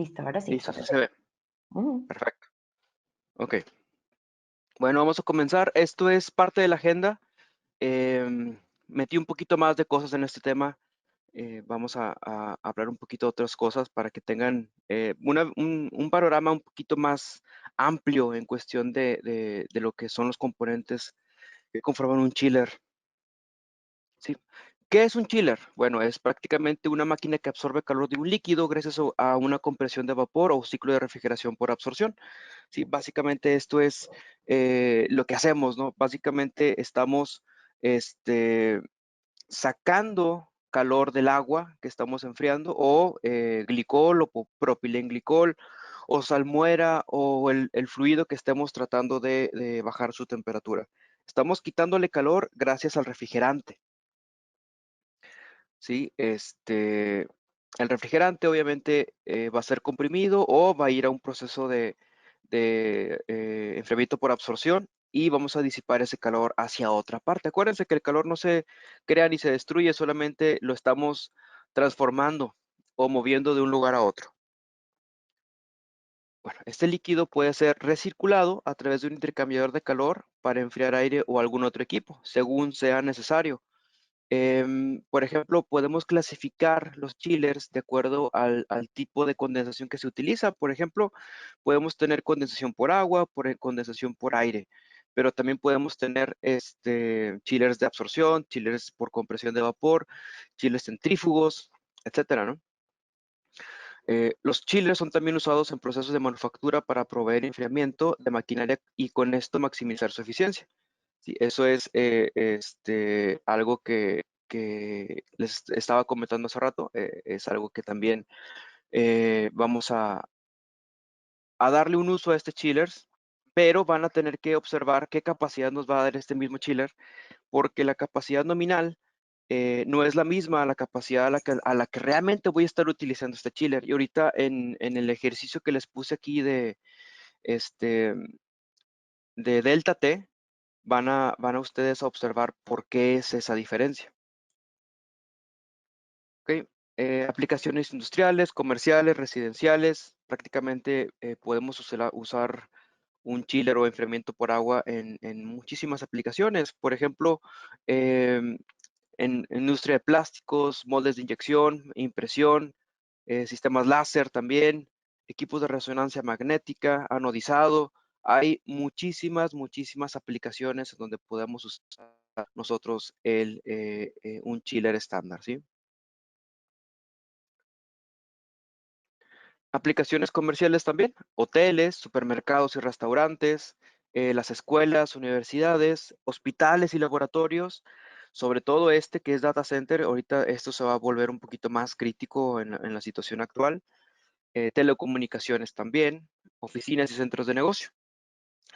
Listo, ahora sí. Listo, así se ve. Mm, Perfecto. Ok. Bueno, vamos a comenzar. Esto es parte de la agenda. Metí un poquito más de cosas en este tema. Vamos a hablar un poquito de otras cosas para que tengan un panorama un poquito más amplio en cuestión de lo que son los componentes que conforman un chiller. ¿Sí? ¿Qué es un chiller? Bueno, es prácticamente una máquina que absorbe calor de un líquido gracias a una compresión de vapor o ciclo de refrigeración por absorción. Sí, básicamente esto es lo que hacemos, ¿no? Básicamente estamos este, sacando calor del agua que estamos enfriando o glicol o propilenglicol o salmuera o el fluido que estemos tratando de bajar su temperatura. Estamos quitándole calor gracias al refrigerante. ¿Sí? El refrigerante obviamente va a ser comprimido o va a ir a un proceso de enfriamiento por absorción y vamos a disipar ese calor hacia otra parte. Acuérdense que el calor no se crea ni se destruye, solamente lo estamos transformando o moviendo de un lugar a otro. Bueno, este líquido puede ser recirculado a través de un intercambiador de calor para enfriar aire o algún otro equipo, según sea necesario. Por ejemplo, podemos clasificar los chillers de acuerdo al tipo de condensación que se utiliza. Por ejemplo, podemos tener condensación por agua, condensación por aire, pero también podemos tener chillers de absorción, chillers por compresión de vapor, chillers centrífugos, etcétera, ¿no? Los chillers son también usados en procesos de manufactura para proveer enfriamiento de maquinaria y con esto maximizar su eficiencia. Sí, eso es algo que les estaba comentando hace rato. Es algo que también vamos a darle un uso a este chillers, pero van a tener que observar qué capacidad nos va a dar este mismo chiller, porque la capacidad nominal no es la misma a la capacidad a la que realmente voy a estar utilizando este chiller. Y ahorita en el ejercicio que les puse aquí este, de delta T, van a ustedes a observar por qué es esa diferencia. ¿Ok? Aplicaciones industriales, comerciales, residenciales, prácticamente podemos usar un chiller o enfriamiento por agua en muchísimas aplicaciones. Por ejemplo, em, en industria de plásticos, moldes de inyección, impresión, sistemas láser también, equipos de resonancia magnética, anodizado. Hay muchísimas aplicaciones en donde podemos usar nosotros un chiller estándar, ¿sí? Aplicaciones comerciales también, hoteles, supermercados y restaurantes, las escuelas, universidades, hospitales y laboratorios, sobre todo que es data center. Ahorita esto se va a volver un poquito más crítico en la situación actual. Telecomunicaciones también, oficinas y centros de negocio.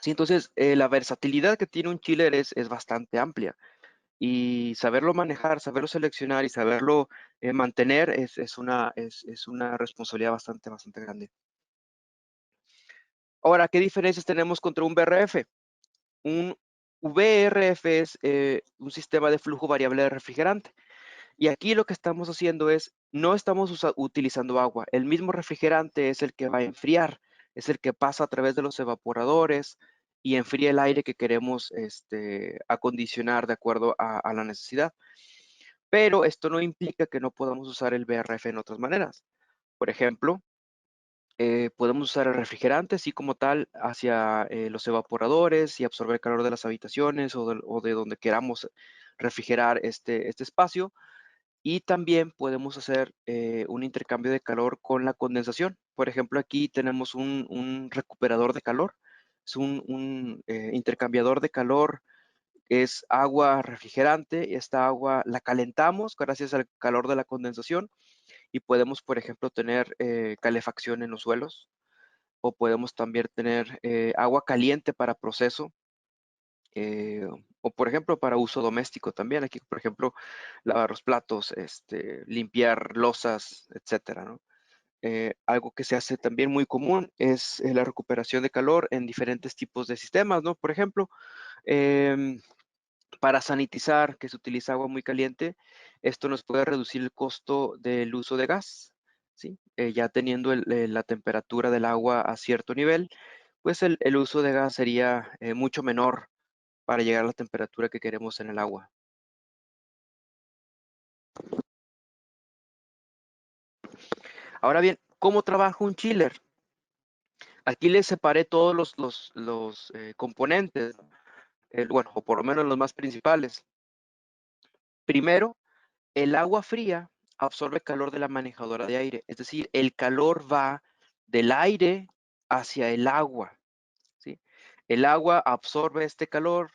Sí, entonces la versatilidad que tiene un chiller es bastante amplia y saberlo manejar, saberlo seleccionar y saberlo mantener es una responsabilidad bastante grande. Ahora, ¿qué diferencias tenemos contra un VRF? Un VRF es un sistema de flujo variable de refrigerante. Y aquí lo que estamos haciendo es, no estamos utilizando agua. El mismo refrigerante es el que va a enfriar, es el que pasa a través de los evaporadores y enfría el aire que queremos acondicionar de acuerdo a la necesidad. Pero esto no implica que no podamos usar el VRF en otras maneras. Por ejemplo, podemos usar el refrigerante así como tal hacia los evaporadores y absorber calor de las habitaciones o de donde queramos refrigerar este espacio. Y también podemos hacer un intercambio de calor con la condensación. Por ejemplo, aquí tenemos un recuperador de calor. Es un intercambiador de calor, es agua refrigerante. Y esta agua la calentamos gracias al calor de la condensación y podemos, por ejemplo, tener calefacción en los suelos o podemos también tener agua caliente para proceso eh, o, por ejemplo, para uso doméstico también. Aquí, por ejemplo, lavar los platos, limpiar losas, etcétera, ¿no? Algo que se hace también muy común es la recuperación de calor en diferentes tipos de sistemas, ¿no? Por ejemplo, em, para sanitizar, que se utiliza agua muy caliente, esto nos puede reducir el costo del uso de gas. ¿sí? Ya teniendo la temperatura del agua a cierto nivel, pues el uso de gas sería mucho menor para llegar a la temperatura que queremos en el agua. Ahora bien, ¿cómo trabaja un chiller? Aquí les separé todos los componentes, bueno, o por lo menos los más principales. Primero, el agua fría absorbe calor de la manejadora de aire, es decir, el calor va del aire hacia el agua, ¿sí? El agua absorbe este calor,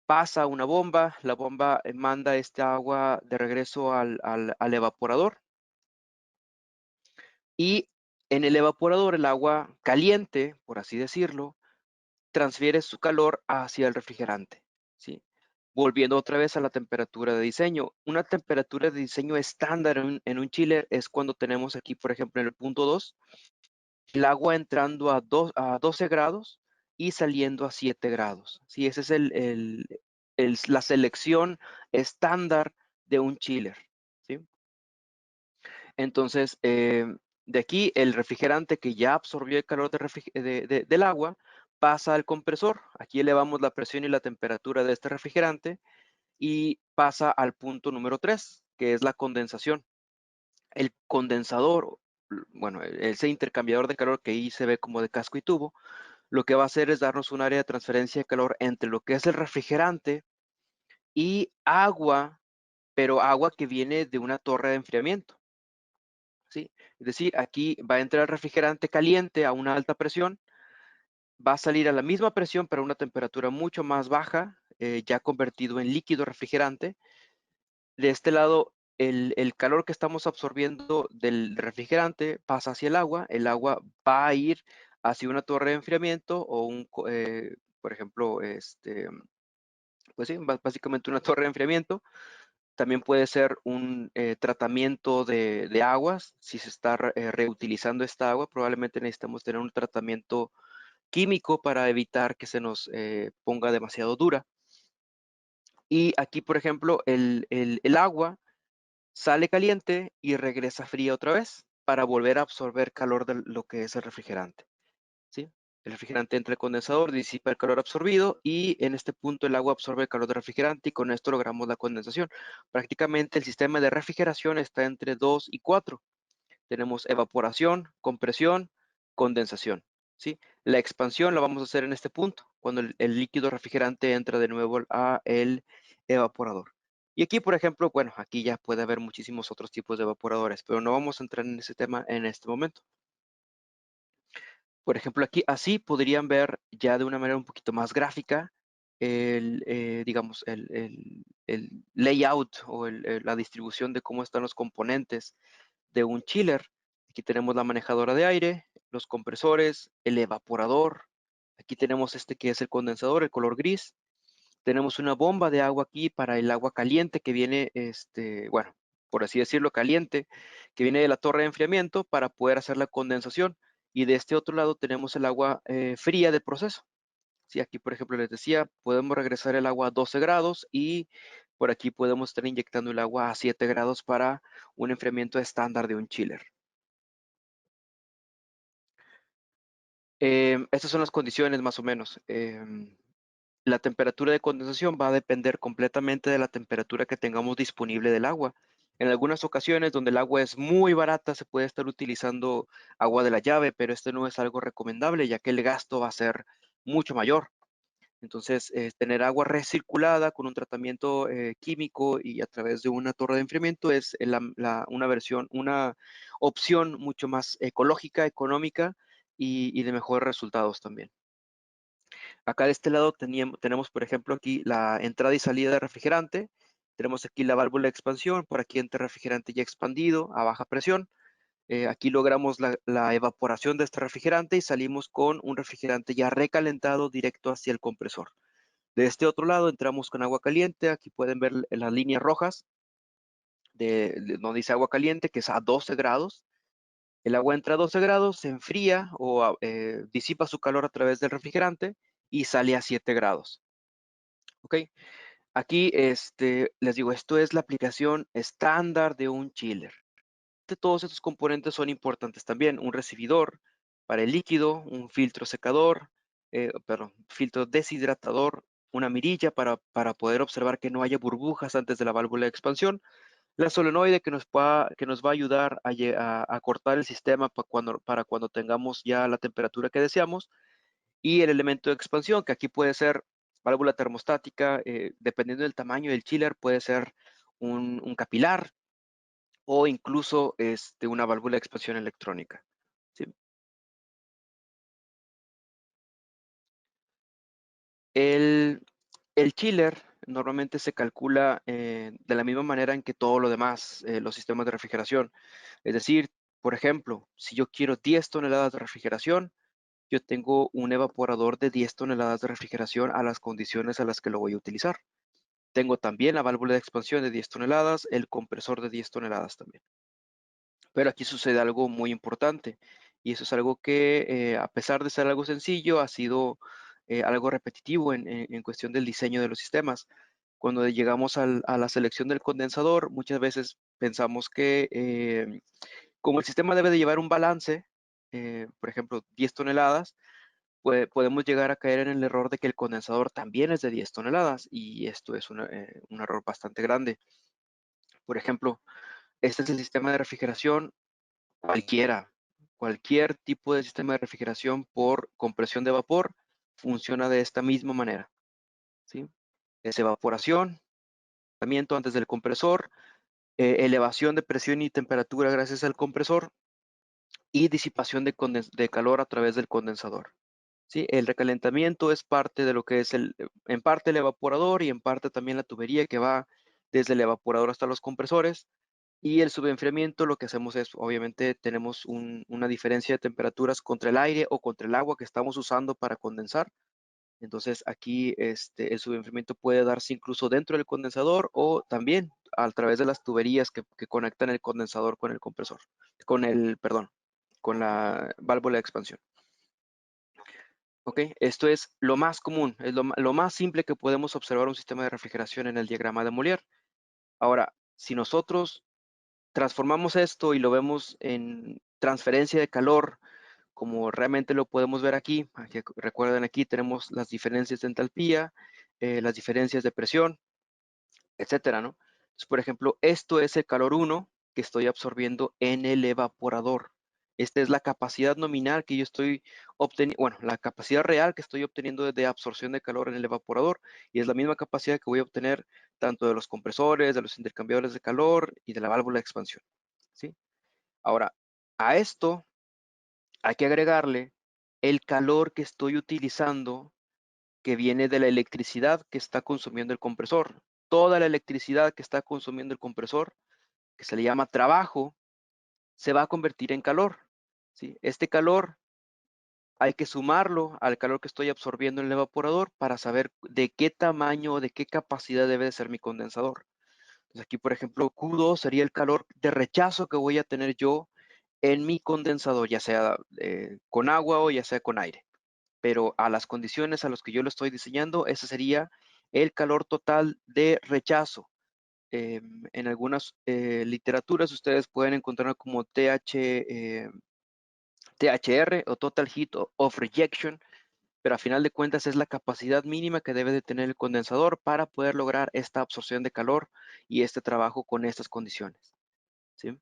pasa a una bomba, la bomba manda esta agua de regreso al evaporador y en el evaporador el agua caliente, por así decirlo, transfiere su calor hacia el refrigerante, ¿sí? Volviendo otra vez a la temperatura de diseño. Una temperatura de diseño estándar en un chiller es cuando tenemos aquí, por ejemplo, en el punto 2, el agua entrando a 12 grados y saliendo a 7 grados. Sí, esa es la selección estándar de un chiller, ¿sí? Entonces, de aquí el refrigerante que ya absorbió el calor del agua pasa al compresor. Aquí elevamos la presión y la temperatura de este refrigerante y pasa al punto número 3, que es la condensación. El condensador, bueno, ese intercambiador de calor que ahí se ve como de casco y tubo, lo que va a hacer es darnos un área de transferencia de calor entre lo que es el refrigerante y agua, pero agua que viene de una torre de enfriamiento, ¿sí? Es decir, aquí va a entrar el refrigerante caliente a una alta presión, va a salir a la misma presión, pero a una temperatura mucho más baja, ya convertido en líquido refrigerante. De este lado, el calor que estamos absorbiendo del refrigerante pasa hacia el agua va a ir hacia una torre de enfriamiento o por ejemplo, pues sí, básicamente una torre de enfriamiento. También puede ser un tratamiento de aguas. Si se está reutilizando esta agua, probablemente necesitamos tener un tratamiento químico para evitar que se nos ponga demasiado dura. Y aquí, por ejemplo, el agua sale caliente y regresa fría otra vez para volver a absorber calor de lo que es el refrigerante, ¿sí? El refrigerante entra al condensador, disipa el calor absorbido y en este punto el agua absorbe el calor del refrigerante y con esto logramos la condensación. Prácticamente el sistema de refrigeración está entre 2 y 4. Tenemos evaporación, compresión, condensación, ¿sí? La expansión la vamos a hacer en este punto, cuando el líquido refrigerante entra de nuevo a el evaporador. Y aquí, por ejemplo, bueno, aquí ya puede haber muchísimos otros tipos de evaporadores, pero no vamos a entrar en ese tema en este momento. Por ejemplo, aquí así podrían ver ya de una manera un poquito más gráfica digamos, el layout o la distribución de cómo están los componentes de un chiller. Aquí tenemos la manejadora de aire, los compresores, el evaporador. Aquí tenemos este que es el condensador, el color gris. Tenemos una bomba de agua aquí para el agua caliente que viene, bueno, por así decirlo, caliente, que viene de la torre de enfriamiento para poder hacer la condensación. Y de este otro lado tenemos el agua fría del proceso. Sí, aquí, por ejemplo, les decía, podemos regresar el agua a 12 grados y por aquí podemos estar inyectando el agua a 7 grados para un enfriamiento estándar de un chiller. Estas son las condiciones más o menos. La temperatura de condensación va a depender completamente de la temperatura que tengamos disponible del agua. En algunas ocasiones donde el agua es muy barata se puede estar utilizando agua de la llave, pero esto no es algo recomendable ya que el gasto va a ser mucho mayor. Entonces, tener agua recirculada con un tratamiento químico y a través de una torre de enfriamiento es una opción mucho más ecológica, económica y de mejores resultados también. Acá de este lado tenemos, por ejemplo, aquí la entrada y salida de refrigerante. Tenemos aquí la válvula de expansión, por aquí entra refrigerante ya expandido a baja presión. Aquí logramos la evaporación de este refrigerante y salimos con un refrigerante ya recalentado directo hacia el compresor. De este otro lado entramos con agua caliente. Aquí pueden ver las líneas rojas donde dice agua caliente, que es a 12 grados. El agua entra a 12 grados, se enfría o disipa su calor a través del refrigerante y sale a 7 grados. ¿Ok? Aquí les digo, esto es la aplicación estándar de un chiller. obviamente todos estos componentes son importantes también. Un recibidor para el líquido, un filtro secador, filtro deshidratador, una mirilla para poder observar que no haya burbujas antes de la válvula de expansión, la solenoide que nos va a ayudar a cortar el sistema para cuando tengamos ya la temperatura que deseamos, y el elemento de expansión, que aquí puede ser válvula termostática, dependiendo del tamaño del chiller, puede ser un capilar o incluso una válvula de expansión electrónica. ¿Sí? El, el chiller normalmente se calcula de la misma manera en que todo lo demás, los sistemas de refrigeración. Es decir, por ejemplo, si yo quiero 10 toneladas de refrigeración, yo tengo un evaporador de 10 toneladas de refrigeración a las condiciones a las que lo voy a utilizar. Tengo también la válvula de expansión de 10 toneladas, el compresor de 10 toneladas también. Pero aquí sucede algo muy importante, y eso es algo que, a pesar de ser algo sencillo, ha sido algo repetitivo en cuestión del diseño de los sistemas. Cuando llegamos a la selección del condensador, muchas veces pensamos que como el sistema debe de llevar un balance, por ejemplo, 10 toneladas, podemos llegar a caer en el error de que el condensador también es de 10 toneladas, y esto es un error bastante grande. Por ejemplo, este es el sistema de refrigeración cualquiera. Cualquier tipo de sistema de refrigeración por compresión de vapor funciona de esta misma manera, ¿sí? Es evaporación, calentamiento antes del compresor, elevación de presión y temperatura gracias al compresor, y disipación de calor a través del condensador. ¿Sí? El recalentamiento es parte de lo que es en parte el evaporador, y en parte también la tubería que va desde el evaporador hasta los compresores. Y el subenfriamiento, lo que hacemos es, obviamente, tenemos una diferencia de temperaturas contra el aire o contra el agua que estamos usando para condensar. Entonces aquí el subenfriamiento puede darse incluso dentro del condensador, o también a través de las tuberías que conectan el condensador con el compresor, perdón, con la válvula de expansión. ¿Ok? Esto es lo más común, es lo más simple que podemos observar un sistema de refrigeración en el diagrama de Molière. Ahora, si nosotros transformamos esto y lo vemos en transferencia de calor, como realmente lo podemos ver aquí, recuerden, aquí tenemos las diferencias de entalpía, las diferencias de presión, etcétera, ¿no? Entonces, por ejemplo, esto es el calor 1 que estoy absorbiendo en el evaporador. Esta es la capacidad nominal que yo estoy obteniendo, bueno, la capacidad real que estoy obteniendo de absorción de calor en el evaporador, y es la misma capacidad que voy a obtener tanto de los compresores, de los intercambiadores de calor y de la válvula de expansión, ¿sí? Ahora, a esto hay que agregarle el calor que estoy utilizando, que viene de la electricidad que está consumiendo el compresor. Toda la electricidad que está consumiendo el compresor, que se le llama trabajo, se va a convertir en calor, ¿sí? Este calor hay que sumarlo al calor que estoy absorbiendo en el evaporador para saber de qué tamaño o de qué capacidad debe de ser mi condensador. Entonces aquí, por ejemplo, Q2 sería el calor de rechazo que voy a tener yo en mi condensador, ya sea con agua o ya sea con aire. Pero a las condiciones a las que yo lo estoy diseñando, ese sería el calor total de rechazo. En algunas literaturas ustedes pueden encontrar como THR o Total Heat of Rejection, pero a final de cuentas es la capacidad mínima que debe de tener el condensador para poder lograr esta absorción de calor y este trabajo con estas condiciones, ¿sí?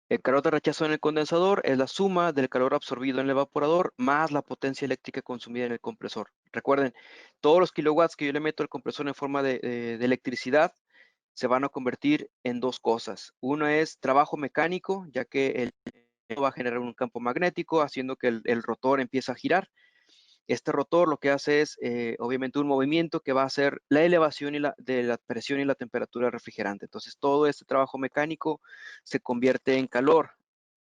El calor de rechazo en el condensador es la suma del calor absorbido en el evaporador más la potencia eléctrica consumida en el compresor. Recuerden, todos los kilowatts que yo le meto al compresor en forma de electricidad se van a convertir en dos cosas. Uno es trabajo mecánico, ya que el va a generar un campo magnético, haciendo que el rotor empiece a girar. Este rotor lo que hace es, obviamente, un movimiento que va a hacer la elevación de la presión y la temperatura del refrigerante. Entonces, todo este trabajo mecánico se convierte en calor.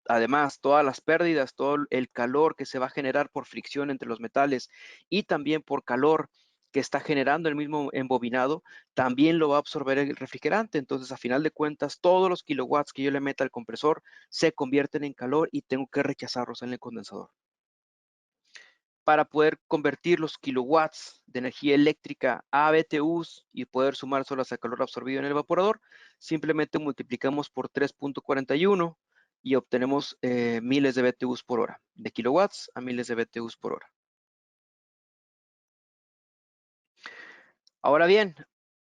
Además, todas las pérdidas, todo el calor que se va a generar por fricción entre los metales y también por calor que está generando el mismo embobinado, también lo va a absorber el refrigerante. Entonces, a final de cuentas, todos los kilowatts que yo le meta al compresor se convierten en calor y tengo que rechazarlos en el condensador. para poder convertir los kilowatts de energía eléctrica a BTUs y poder sumárselas al calor absorbido en el evaporador, simplemente multiplicamos por 3.41 y obtenemos miles de BTUs por hora, de kilowatts a miles de BTUs por hora. Ahora bien,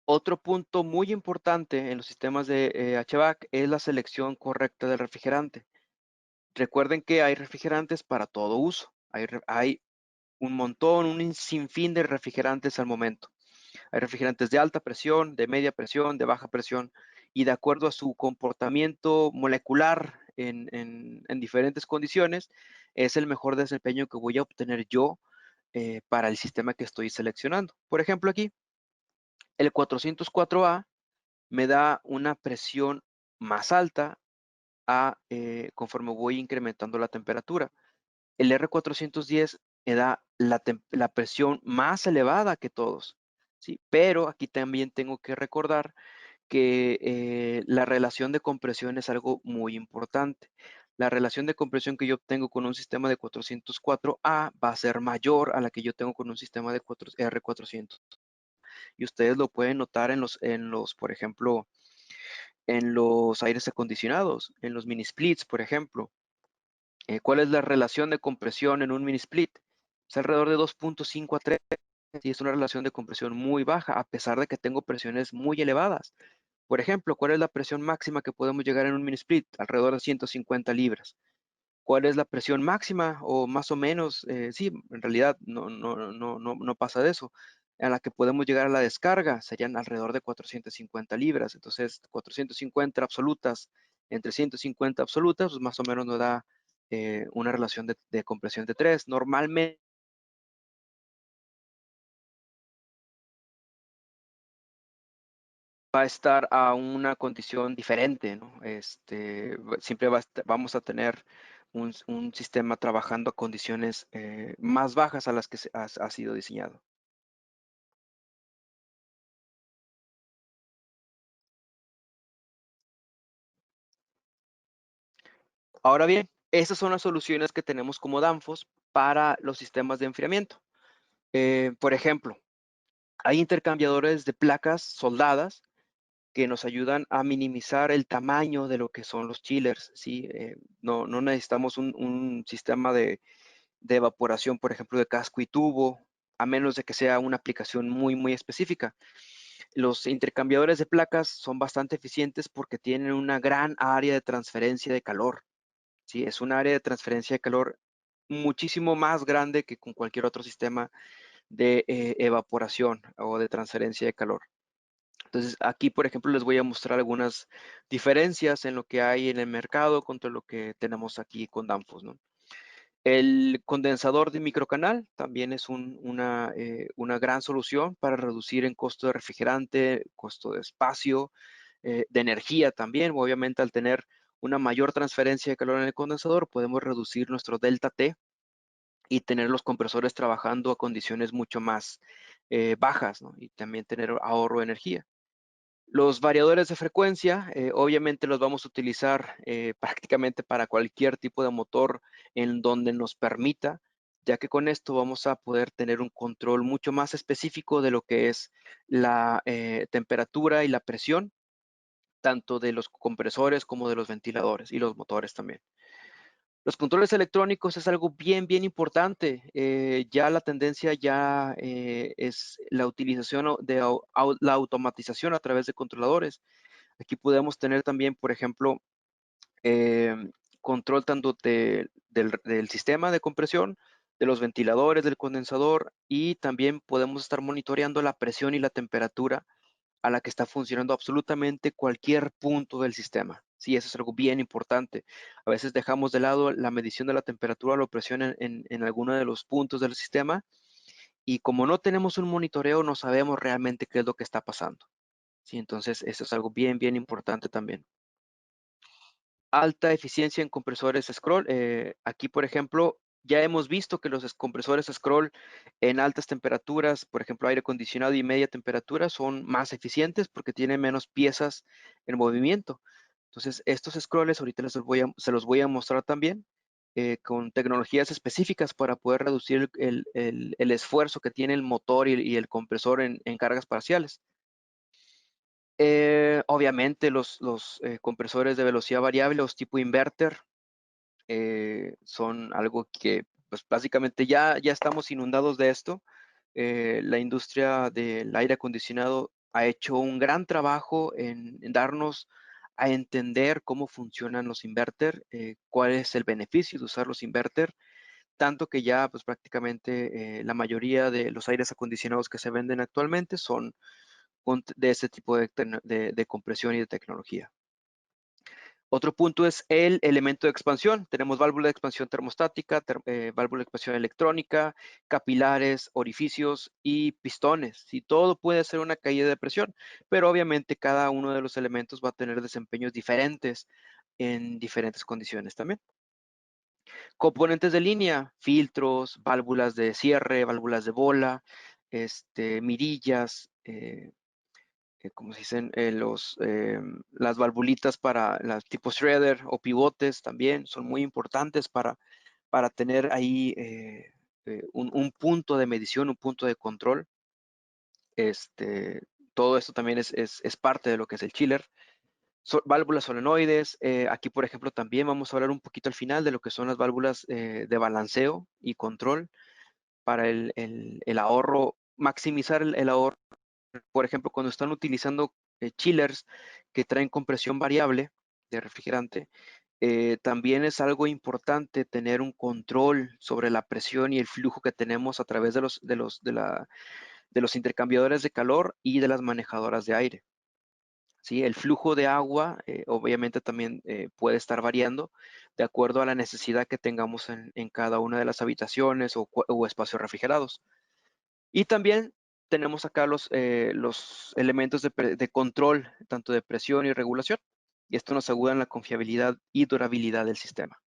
otro punto muy importante en los sistemas de HVAC es la selección correcta del refrigerante. Recuerden que hay refrigerantes para todo uso. Hay un montón, un sinfín de refrigerantes al momento. Hay refrigerantes de alta presión, de media presión, de baja presión, y de acuerdo a su comportamiento molecular en diferentes condiciones, es el mejor desempeño que voy a obtener yo para el sistema que estoy seleccionando. Por ejemplo, aquí, el 404A me da una presión más alta conforme voy incrementando la temperatura. El R410 me da la presión más elevada que todos, ¿sí? Pero aquí también tengo que recordar que la relación de compresión es algo muy importante. La relación de compresión que yo obtengo con un sistema de 404A va a ser mayor a la que yo tengo con un sistema de R400. Y ustedes lo pueden notar por ejemplo, en los aires acondicionados, en los mini splits, por ejemplo. ¿Cuál es la relación de compresión en un mini split? Es alrededor de 2.5 a 3 y es una relación de compresión muy baja, a pesar de que tengo presiones muy elevadas. Por ejemplo, ¿cuál es la presión máxima que podemos llegar en un mini split? Alrededor de 150 libras. ¿Cuál es la presión máxima o más o menos? Sí, en realidad no pasa de eso. A la que podemos llegar a la descarga serían alrededor de 450 libras. Entonces, 450 absolutas entre 150 absolutas, pues más o menos nos da una relación de compresión de 3. Normalmente va a estar a una condición diferente, ¿no? Siempre vamos a tener un sistema trabajando a condiciones más bajas a las que ha sido diseñado. Ahora bien, esas son las soluciones que tenemos como Danfoss para los sistemas de enfriamiento. Por ejemplo, hay intercambiadores de placas soldadas que nos ayudan a minimizar el tamaño de lo que son los chillers, ¿sí? No necesitamos un sistema de evaporación, por ejemplo, de casco y tubo, a menos de que sea una aplicación muy específica. Los intercambiadores de placas son bastante eficientes porque tienen una gran área de transferencia de calor. ¿Sí? Es un área de transferencia de calor muchísimo más grande que con cualquier otro sistema de evaporación o de transferencia de calor. Entonces, aquí, por ejemplo, les voy a mostrar algunas diferencias en lo que hay en el mercado contra lo que tenemos aquí con Danfoss, ¿no? El condensador de microcanal también es una gran solución para reducir en costo de refrigerante, costo de espacio, de energía también. Obviamente, al tener una mayor transferencia de calor en el condensador, podemos reducir nuestro delta T y tener los compresores trabajando a condiciones mucho más bajas, ¿no? Y también tener ahorro de energía. Los variadores de frecuencia, obviamente los vamos a utilizar prácticamente para cualquier tipo de motor en donde nos permita, ya que con esto vamos a poder tener un control mucho más específico de lo que es la temperatura y la presión, tanto de los compresores como de los ventiladores y los motores también. Los controles electrónicos es algo bien importante. Ya la tendencia ya es la utilización de la automatización a través de controladores. Aquí podemos tener también, por ejemplo, control tanto del sistema de compresión, de los ventiladores, del condensador, y también podemos estar monitoreando la presión y la temperatura a la que está funcionando absolutamente cualquier punto del sistema. Sí, eso es algo bien importante. A veces dejamos de lado la medición de la temperatura o la presión en alguno de los puntos del sistema y como no tenemos un monitoreo, no sabemos realmente qué es lo que está pasando. Sí, entonces eso es algo bien importante también. Alta eficiencia en compresores scroll. Aquí, por ejemplo, ya hemos visto que los compresores scroll en altas temperaturas, por ejemplo, aire acondicionado y media temperatura, son más eficientes porque tienen menos piezas en movimiento. Entonces, estos scrolls ahorita se los voy a mostrar también. con tecnologías específicas para poder reducir el esfuerzo que tiene el motor y el compresor en cargas parciales. Obviamente los compresores de velocidad variable, los tipo inverter, son algo que pues básicamente ya estamos inundados de esto. La industria del aire acondicionado ha hecho un gran trabajo en darnos a entender cómo funcionan los inverter, cuál es el beneficio de usar los inverter, tanto que ya pues prácticamente la mayoría de los aires acondicionados que se venden actualmente son de este tipo de compresión y de tecnología. Otro punto es el elemento de expansión. Tenemos válvula de expansión termostática, válvula de expansión electrónica, capilares, orificios y pistones. Y todo puede ser una caída de presión, pero obviamente cada uno de los elementos va a tener desempeños diferentes en diferentes condiciones también. Componentes de línea, filtros, válvulas de cierre, válvulas de bola, mirillas, como se dicen, las valvulitas para las tipo shredder o pivotes también son muy importantes para tener ahí un punto de medición, un punto de control. Todo esto también es parte de lo que es el chiller. Válvulas solenoides. Aquí, por ejemplo, también vamos a hablar un poquito al final de lo que son las válvulas de balanceo y control para el ahorro, maximizar el ahorro. Por ejemplo, cuando están utilizando chillers que traen compresión variable de refrigerante, también es algo importante tener un control sobre la presión y el flujo que tenemos a través de los intercambiadores de calor y de las manejadoras de aire. ¿Sí? El flujo de agua obviamente también puede estar variando de acuerdo a la necesidad que tengamos en cada una de las habitaciones o espacios refrigerados. Y también tenemos acá los elementos de control, tanto de presión y regulación. Y esto nos ayuda en la confiabilidad y durabilidad del sistema.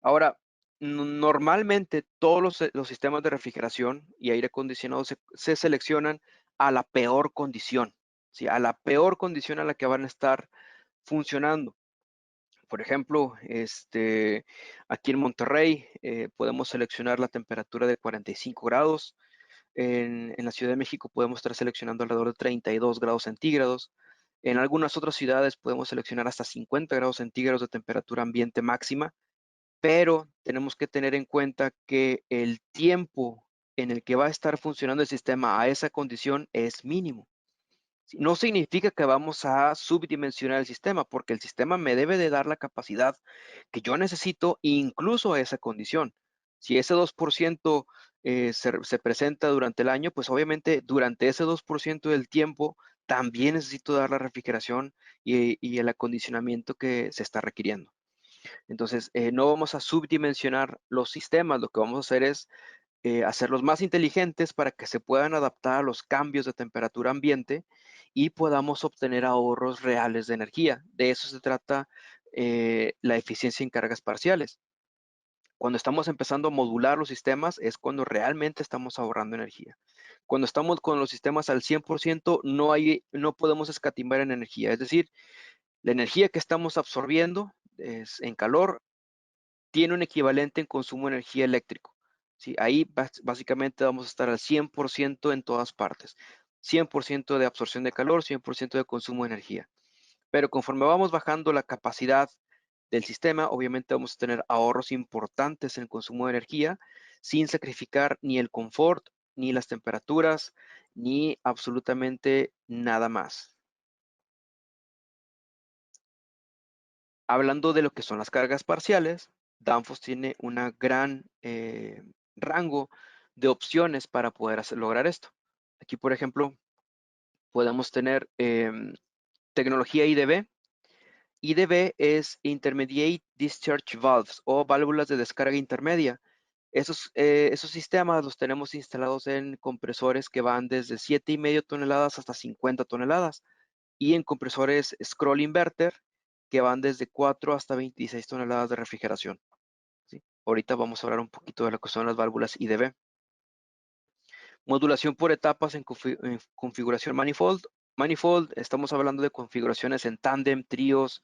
Ahora, normalmente todos los sistemas de refrigeración y aire acondicionado se seleccionan a la peor condición, ¿sí? A la peor condición a la que van a estar funcionando. Por ejemplo, aquí en Monterrey podemos seleccionar la temperatura de 45 grados. En la Ciudad de México podemos estar seleccionando alrededor de 32 grados centígrados. En algunas otras ciudades podemos seleccionar hasta 50 grados centígrados de temperatura ambiente máxima, pero tenemos que tener en cuenta que el tiempo en el que va a estar funcionando el sistema a esa condición es mínimo. No significa que vamos a subdimensionar el sistema, porque el sistema me debe de dar la capacidad que yo necesito incluso a esa condición. Si ese 2% se presenta durante el año, pues obviamente durante ese 2% del tiempo también necesito dar la refrigeración y el acondicionamiento que se está requiriendo. Entonces, no vamos a subdimensionar los sistemas, lo que vamos a hacer es hacerlos más inteligentes para que se puedan adaptar a los cambios de temperatura ambiente y podamos obtener ahorros reales de energía. De eso se trata la eficiencia en cargas parciales. Cuando estamos empezando a modular los sistemas es cuando realmente estamos ahorrando energía. Cuando estamos con los sistemas al 100%, no podemos escatimar en energía. Es decir, la energía que estamos absorbiendo en calor tiene un equivalente en consumo de energía eléctrico. ¿Sí? Ahí básicamente vamos a estar al 100% en todas partes. 100% de absorción de calor, 100% de consumo de energía. Pero conforme vamos bajando la capacidad del sistema, obviamente vamos a tener ahorros importantes en el consumo de energía sin sacrificar ni el confort, ni las temperaturas, ni absolutamente nada más. Hablando de lo que son las cargas parciales, Danfoss tiene un gran rango de opciones para poder lograr esto. Aquí, por ejemplo, podemos tener tecnología IDB. IDB es Intermediate Discharge Valves o válvulas de descarga intermedia. Esos sistemas los tenemos instalados en compresores que van desde 7,5 toneladas hasta 50 toneladas y en compresores scroll inverter que van desde 4 hasta 26 toneladas de refrigeración. ¿Sí? Ahorita vamos a hablar un poquito de lo que son las válvulas IDB. Modulación por etapas en configuración manifold. Manifold, estamos hablando de configuraciones en tándem, tríos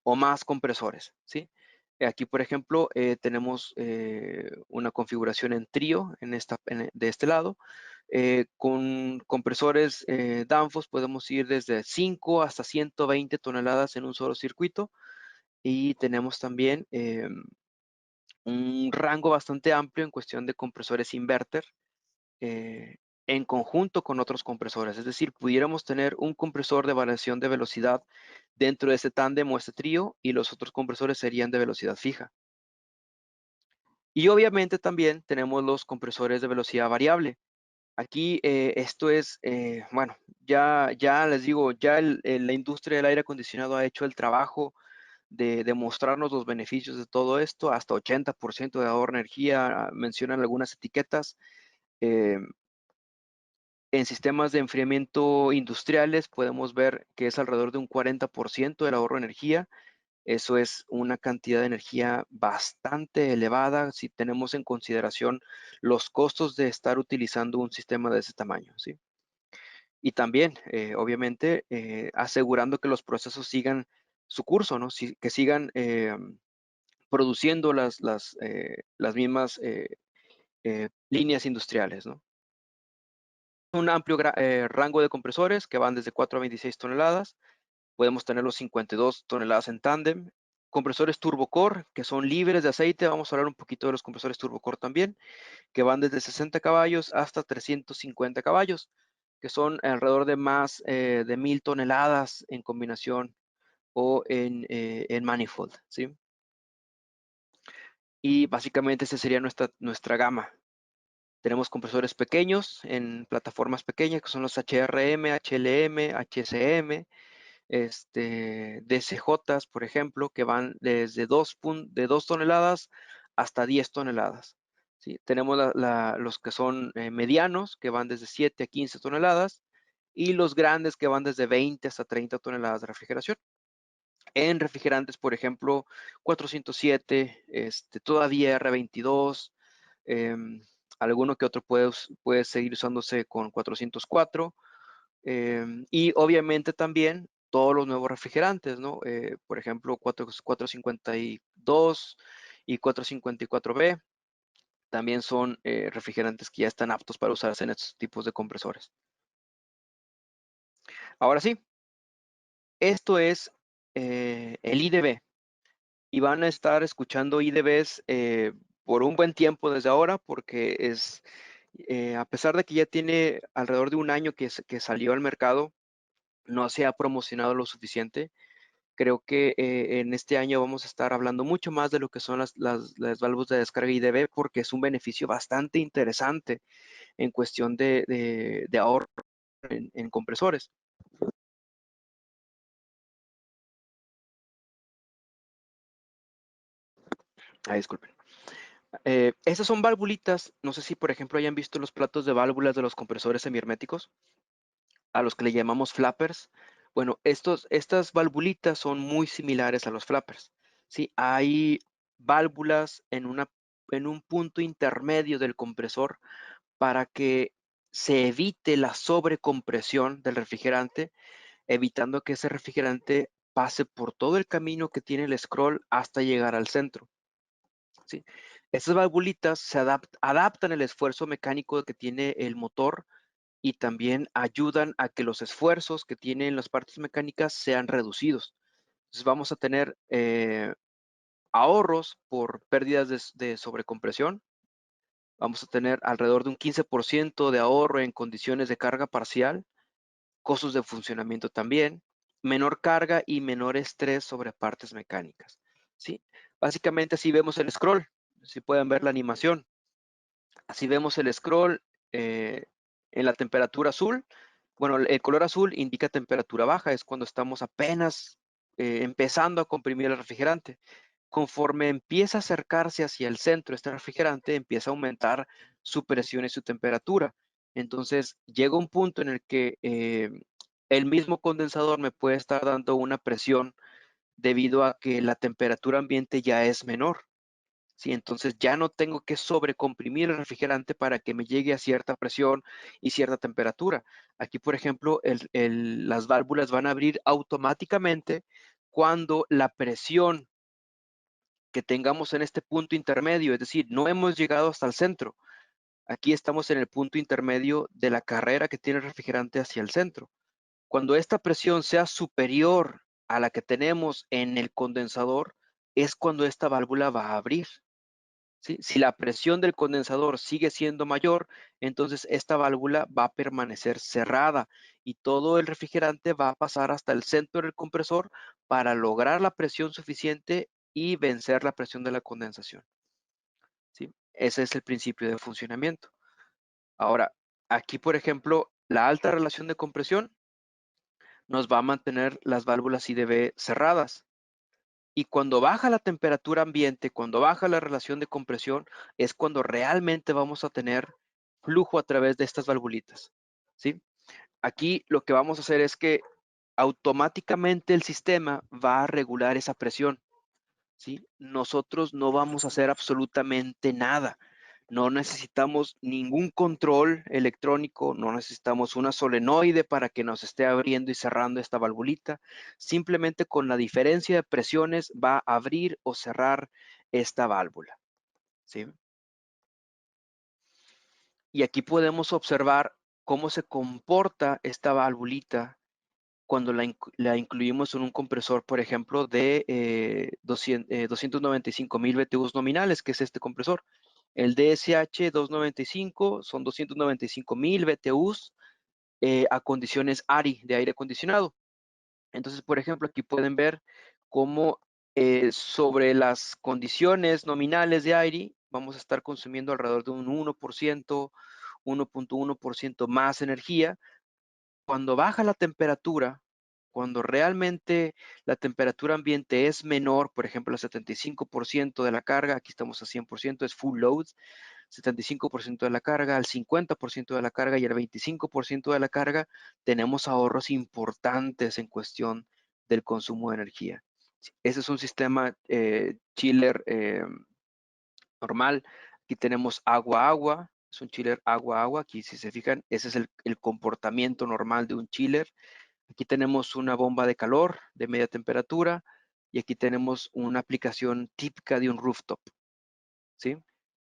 o más compresores. ¿Sí? Aquí, por ejemplo, tenemos una configuración en trío de este lado. Con compresores Danfoss podemos ir desde 5 hasta 120 toneladas en un solo circuito. Y tenemos también un rango bastante amplio en cuestión de compresores inverter en conjunto con otros compresores. Es decir, pudiéramos tener un compresor de variación de velocidad dentro de este tándem o este trío y los otros compresores serían de velocidad fija. Y obviamente también tenemos los compresores de velocidad variable. Aquí esto es, bueno, ya les digo, ya la industria del aire acondicionado ha hecho el trabajo de mostrarnos los beneficios de todo esto, hasta 80% de ahorro de energía, mencionan algunas etiquetas. Eh, en sistemas de enfriamiento industriales podemos ver que es alrededor de un 40% del ahorro de energía. Eso es una cantidad de energía bastante elevada si tenemos en consideración los costos de estar utilizando un sistema de ese tamaño, ¿sí? Y también, obviamente, asegurando que los procesos sigan su curso, ¿no? Que sigan produciendo las mismas líneas industriales, ¿no? Un amplio rango de compresores que van desde 4 a 26 toneladas. Podemos tener los 52 toneladas en tándem. Compresores turbocore, que son libres de aceite. Vamos a hablar un poquito de los compresores turbocore también, que van desde 60 caballos hasta 350 caballos, que son alrededor de más de 1000 toneladas en combinación o en manifold, ¿sí? Y básicamente esa sería nuestra gama. Tenemos compresores pequeños en plataformas pequeñas, que son los HRM, HLM, HSM, DCJs, por ejemplo, que van desde de 2 toneladas hasta 10 toneladas. ¿Sí? Tenemos los que son medianos, que van desde 7 a 15 toneladas, y los grandes que van desde 20 hasta 30 toneladas de refrigeración. En refrigerantes, por ejemplo, 407, todavía R22, alguno que otro puede seguir usándose con 404. Y obviamente también todos los nuevos refrigerantes, ¿no? Por ejemplo, 452 y 454B también son refrigerantes que ya están aptos para usarse en estos tipos de compresores. Ahora sí, esto es el IDB y van a estar escuchando IDBs por un buen tiempo desde ahora porque a pesar de que ya tiene alrededor de un año que salió al mercado, no se ha promocionado lo suficiente. Creo que en este año vamos a estar hablando mucho más de lo que son las válvulas de descarga IDB porque es un beneficio bastante interesante en cuestión de ahorro en compresores. Disculpen. Estas son valvulitas, no sé si por ejemplo hayan visto los platos de válvulas de los compresores semiherméticos, a los que le llamamos flappers. Bueno, estas valvulitas son muy similares a los flappers. ¿Sí? Hay válvulas en un punto intermedio del compresor para que se evite la sobrecompresión del refrigerante, evitando que ese refrigerante pase por todo el camino que tiene el scroll hasta llegar al centro. ¿Sí? Estas valvulitas adaptan el esfuerzo mecánico que tiene el motor y también ayudan a que los esfuerzos que tienen las partes mecánicas sean reducidos. Entonces vamos a tener ahorros por pérdidas de sobrecompresión. Vamos a tener alrededor de un 15% de ahorro en condiciones de carga parcial, costos de funcionamiento también, menor carga y menor estrés sobre partes mecánicas. ¿Sí? Básicamente así vemos el scroll, si pueden ver la animación. Así vemos el scroll en la temperatura azul. Bueno, el color azul indica temperatura baja, es cuando estamos apenas empezando a comprimir el refrigerante. Conforme empieza a acercarse hacia el centro este refrigerante, empieza a aumentar su presión y su temperatura. Entonces, llega un punto en el que el mismo condensador me puede estar dando una presión debido a que la temperatura ambiente ya es menor. ¿Sí? Entonces ya no tengo que sobrecomprimir el refrigerante para que me llegue a cierta presión y cierta temperatura. Aquí, por ejemplo, las válvulas van a abrir automáticamente cuando la presión que tengamos en este punto intermedio, es decir, no hemos llegado hasta el centro. Aquí estamos en el punto intermedio de la carrera que tiene el refrigerante hacia el centro. Cuando esta presión sea superior a la que tenemos en el condensador, es cuando esta válvula va a abrir. ¿Sí? Si la presión del condensador sigue siendo mayor, entonces esta válvula va a permanecer cerrada y todo el refrigerante va a pasar hasta el centro del compresor para lograr la presión suficiente y vencer la presión de la condensación. ¿Sí? Ese es el principio de funcionamiento. Ahora, aquí, por ejemplo, la alta relación de compresión nos va a mantener las válvulas IDB cerradas. Y cuando baja la temperatura ambiente, cuando baja la relación de compresión, es cuando realmente vamos a tener flujo a través de estas valvulitas, ¿sí? Aquí lo que vamos a hacer es que automáticamente el sistema va a regular esa presión, ¿sí? Nosotros no vamos a hacer absolutamente nada. No necesitamos ningún control electrónico, no necesitamos una solenoide para que nos esté abriendo y cerrando esta valvulita. Simplemente con la diferencia de presiones va a abrir o cerrar esta válvula, ¿sí? Y aquí podemos observar cómo se comporta esta valvulita cuando la incluimos en un compresor, por ejemplo, de 295,000 BTUs nominales, que es este compresor. El DSH 295 son 295,000 BTUs a condiciones ARI, de aire acondicionado. Entonces, por ejemplo, aquí pueden ver cómo sobre las condiciones nominales de aire vamos a estar consumiendo alrededor de un 1%, 1.1% más energía. Cuando baja la temperatura, cuando realmente la temperatura ambiente es menor, por ejemplo, el 75% de la carga, aquí estamos a 100%, es full load, 75% de la carga, al 50% de la carga y al 25% de la carga, tenemos ahorros importantes en cuestión del consumo de energía. Ese es un sistema chiller normal. Aquí tenemos agua-agua, es un chiller agua-agua. Aquí, si se fijan, ese es el comportamiento normal de un chiller. Aquí tenemos una bomba de calor de media temperatura y aquí tenemos una aplicación típica de un rooftop, ¿sí?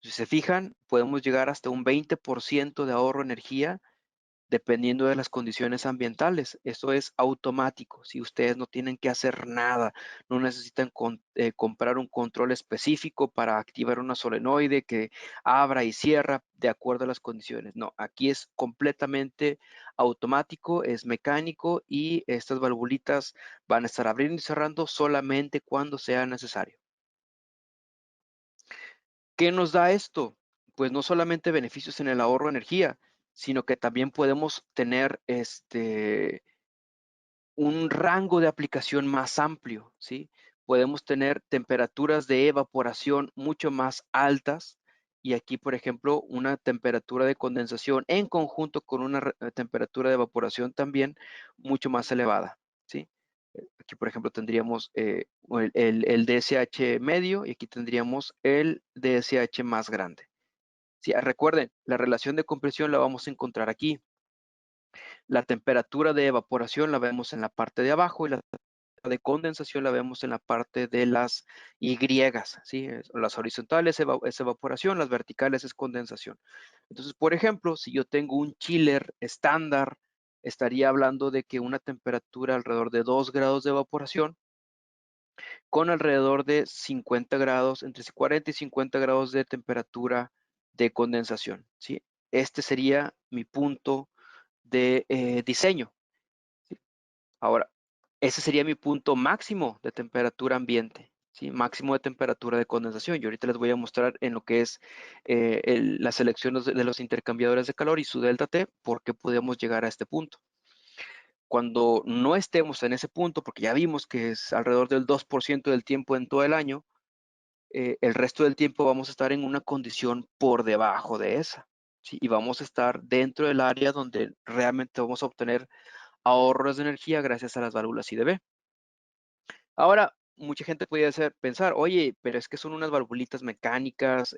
Si se fijan, podemos llegar hasta un 20% de ahorro de energía dependiendo de las condiciones ambientales. Eso es automático. Si ustedes no tienen que hacer nada, no necesitan comprar un control específico para activar una solenoide que abra y cierra de acuerdo a las condiciones. No, aquí es completamente automático, es mecánico y estas valvulitas van a estar abriendo y cerrando solamente cuando sea necesario. ¿Qué nos da esto? Pues no solamente beneficios en el ahorro de energía, sino que también podemos tener un rango de aplicación más amplio, ¿sí? Podemos tener temperaturas de evaporación mucho más altas y aquí, por ejemplo, una temperatura de condensación en conjunto con una temperatura de evaporación también mucho más elevada, ¿sí? Aquí, por ejemplo, tendríamos el DSH medio y aquí tendríamos el DSH más grande. Sí, recuerden, la relación de compresión la vamos a encontrar aquí. La temperatura de evaporación la vemos en la parte de abajo y la de condensación la vemos en la parte de las Y, ¿sí? Las horizontales es evaporación, las verticales es condensación. Entonces, por ejemplo, si yo tengo un chiller estándar, estaría hablando de que una temperatura alrededor de 2 grados de evaporación con alrededor de 50 grados, entre 40 y 50 grados de temperatura de condensación, ¿sí? Este sería mi punto de diseño, ¿sí? Ahora, ese sería mi punto máximo de temperatura ambiente, ¿sí? Máximo de temperatura de condensación. Y ahorita les voy a mostrar en lo que es la selección de los intercambiadores de calor y su delta T, por qué podemos llegar a este punto. Cuando no estemos en ese punto, porque ya vimos que es alrededor del 2% del tiempo en todo el año, el resto del tiempo vamos a estar en una condición por debajo de esa, ¿sí? Y vamos a estar dentro del área donde realmente vamos a obtener ahorros de energía gracias a las válvulas IDB. Ahora, mucha gente puede pensar, oye, pero es que son unas valvulitas mecánicas,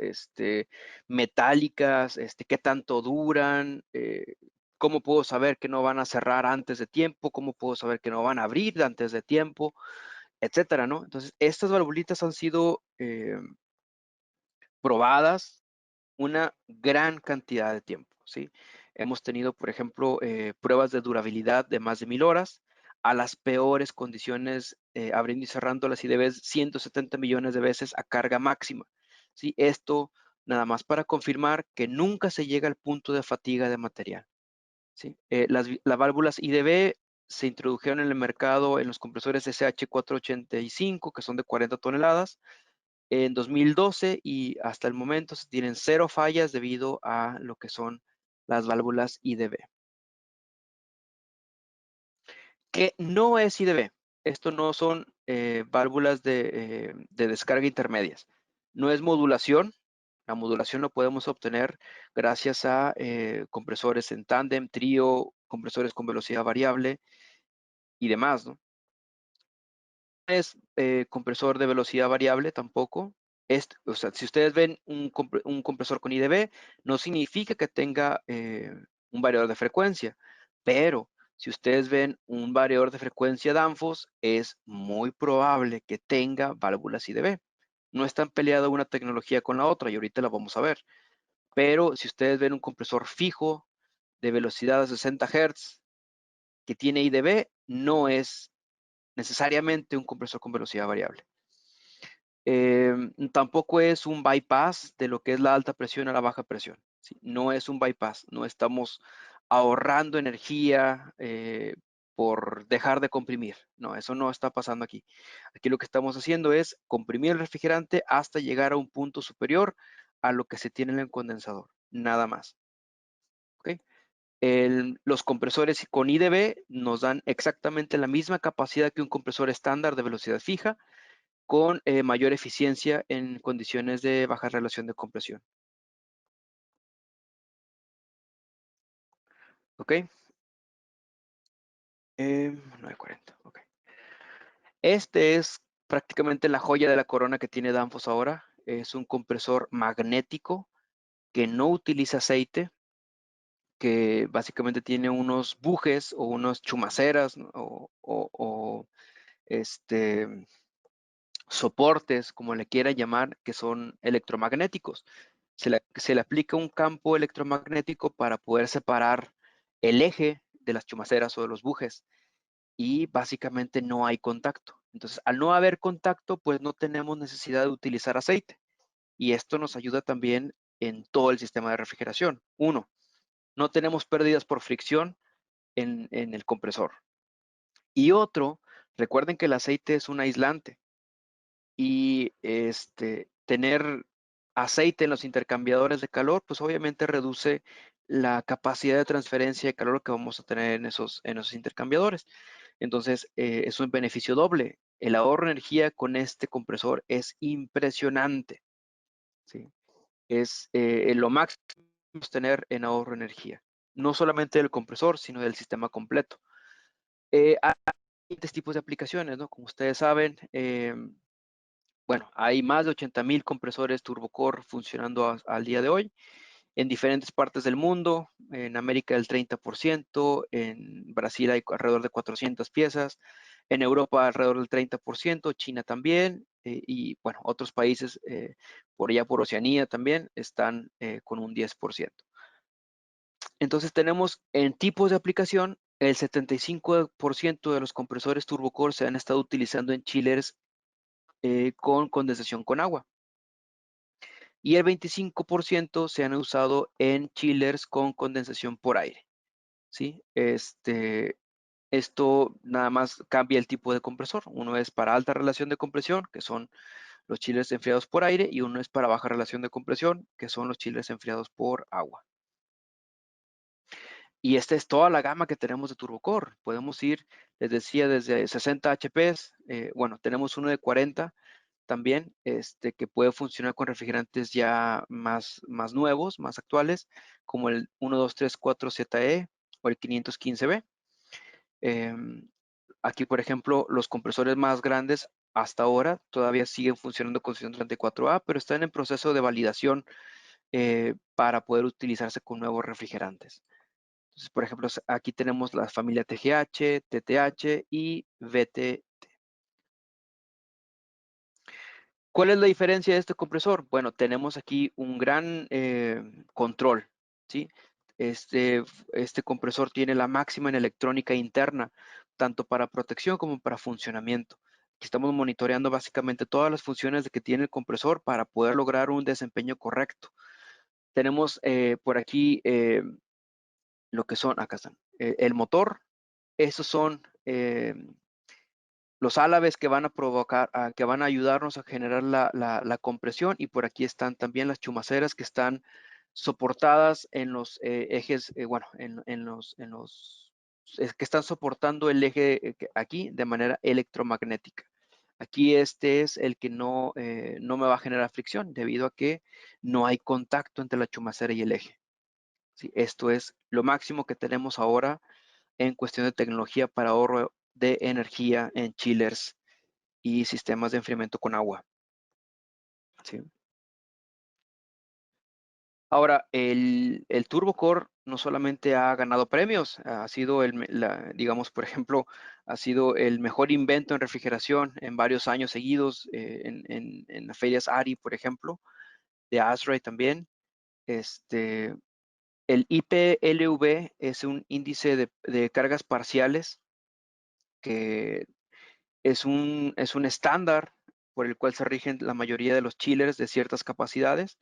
metálicas, ¿qué tanto duran? ¿Cómo puedo saber que no van a cerrar antes de tiempo? ¿Cómo puedo saber que no van a abrir antes de tiempo? etcétera, ¿no? Entonces, estas valvulitas han sido probadas una gran cantidad de tiempo, ¿sí? Hemos tenido, por ejemplo, pruebas de durabilidad de más de 1000 horas a las peores condiciones, abriendo y cerrando las IDBs 170 millones de veces a carga máxima, ¿sí? Esto nada más para confirmar que nunca se llega al punto de fatiga de material, ¿sí? Las válvulas IDB se introdujeron en el mercado en los compresores SH485, que son de 40 toneladas, en 2012 y hasta el momento se tienen 0 fallas debido a lo que son las válvulas IDB. ¿Qué no es IDB? Esto no son válvulas de descarga intermedias. No es modulación. La modulación lo podemos obtener gracias a compresores en tándem, trío, compresores con velocidad variable y demás, ¿no? Es compresor de velocidad variable tampoco. O sea, si ustedes ven un compresor con IDB, no significa que tenga un variador de frecuencia, pero si ustedes ven un variador de frecuencia Danfoss, es muy probable que tenga válvulas IDB. No están peleadas una tecnología con la otra y ahorita la vamos a ver. Pero si ustedes ven un compresor fijo de velocidad a 60 Hz que tiene IDB, no es necesariamente un compresor con velocidad variable. Tampoco es un bypass de lo que es la alta presión a la baja presión, ¿sí? No es un bypass, no estamos ahorrando energía por dejar de comprimir. No, eso no está pasando aquí. Aquí lo que estamos haciendo es comprimir el refrigerante hasta llegar a un punto superior a lo que se tiene en el condensador, nada más. ¿Okay? Los compresores con IDB nos dan exactamente la misma capacidad que un compresor estándar de velocidad fija, con mayor eficiencia en condiciones de baja relación de compresión. ¿Ok? 940. Ok. Este es prácticamente la joya de la corona que tiene Danfoss ahora. Es un compresor magnético que no utiliza aceite, que básicamente tiene unos bujes o unos chumaceras, ¿no? o este, soportes, como le quiera llamar, que son electromagnéticos. Se le aplica un campo electromagnético para poder separar el eje de las chumaceras o de los bujes y básicamente no hay contacto. Entonces, al no haber contacto, pues no tenemos necesidad de utilizar aceite y esto nos ayuda también en todo el sistema de refrigeración. Uno, no tenemos pérdidas por fricción en el compresor. Y otro, recuerden que el aceite es un aislante y tener aceite en los intercambiadores de calor, pues obviamente reduce la capacidad de transferencia de calor que vamos a tener en esos intercambiadores. Entonces, es un beneficio doble. El ahorro de energía con este compresor es impresionante, ¿sí? Es lo máximo que podemos tener en ahorro de energía. No solamente del compresor, sino del sistema completo. Hay diferentes tipos de aplicaciones, ¿no? Como ustedes saben, bueno, hay más de 80,000 compresores TurboCore funcionando al día de hoy en diferentes partes del mundo. En América el 30%, en Brasil hay alrededor de 400 piezas, en Europa alrededor del 30%, China también, y bueno, otros países por allá por Oceanía también están con un 10%. Entonces tenemos en tipos de aplicación, el 75% de los compresores TurboCore se han estado utilizando en chillers con condensación con agua. Y el 25% se han usado en chillers con condensación por aire, ¿sí? Esto nada más cambia el tipo de compresor. Uno es para alta relación de compresión, que son los chillers enfriados por aire, y uno es para baja relación de compresión, que son los chillers enfriados por agua. Y esta es toda la gama que tenemos de TurboCore. Podemos ir, les decía, desde 60 HPs, bueno, tenemos uno de 40 también, que puede funcionar con refrigerantes ya más nuevos, más actuales, como el 1234ZE o el 515B. Aquí, por ejemplo, los compresores más grandes hasta ahora todavía siguen funcionando con 134A, pero están en proceso de validación para poder utilizarse con nuevos refrigerantes. Entonces, por ejemplo, aquí tenemos la familia TGH, TTH y VT. ¿Cuál es la diferencia de este compresor? Bueno, tenemos aquí un gran control, ¿sí? Este compresor tiene la máxima en electrónica interna, tanto para protección como para funcionamiento. Aquí estamos monitoreando básicamente todas las funciones que tiene el compresor para poder lograr un desempeño correcto. Tenemos por aquí lo que son, acá están, el motor. Esos son los álabes que van a provocar, que van a ayudarnos a generar la compresión, y por aquí están también las chumaceras que están soportadas en los ejes, bueno, que están soportando el eje aquí de manera electromagnética. Aquí este es el que no me va a generar fricción debido a que no hay contacto entre la chumacera y el eje. ¿Sí? Esto es lo máximo que tenemos ahora en cuestión de tecnología para ahorro de energía en chillers y sistemas de enfriamiento con agua. ¿Sí? Ahora, el Turbo Core no solamente ha ganado premios, ha sido digamos, por ejemplo, ha sido el mejor invento en refrigeración en varios años seguidos, en las ferias ARI, por ejemplo, de ASRAE también. El IPLV es un índice de cargas parciales que es un estándar por el cual se rigen la mayoría de los chillers de ciertas capacidades.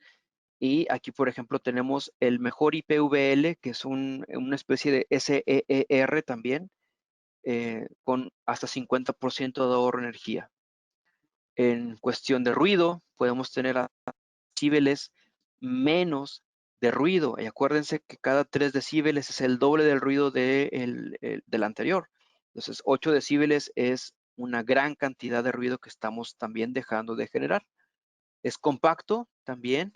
Y aquí, por ejemplo, tenemos el mejor IPVL, que es una especie de SEER también, con hasta 50% de ahorro de energía. En cuestión de ruido, podemos tener a decibeles menos de ruido. Y acuérdense que cada 3 decibeles es el doble del ruido del anterior. Entonces, 8 decibeles es una gran cantidad de ruido que estamos también dejando de generar. Es compacto también,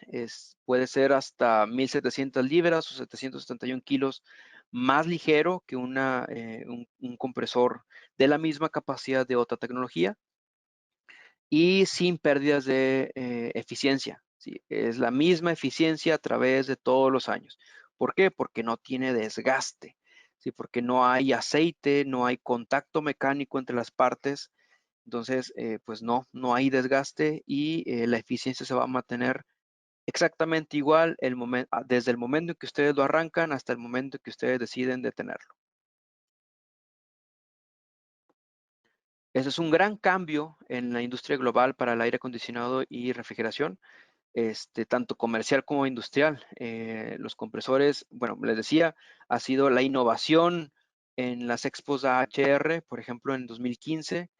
puede ser hasta 1,700 libras o 771 kilos más ligero que un compresor de la misma capacidad de otra tecnología y sin pérdidas de eficiencia. ¿Sí? Es la misma eficiencia a través de todos los años. ¿Por qué? Porque no tiene desgaste, ¿sí? Porque no hay aceite, no hay contacto mecánico entre las partes. Entonces, pues no hay desgaste y la eficiencia se va a mantener exactamente igual desde el momento en que ustedes lo arrancan hasta el momento en que ustedes deciden detenerlo. Eso es un gran cambio en la industria global para el aire acondicionado y refrigeración, tanto comercial como industrial. Los compresores, bueno, les decía, ha sido la innovación en las expos AHR, por ejemplo, en 2015,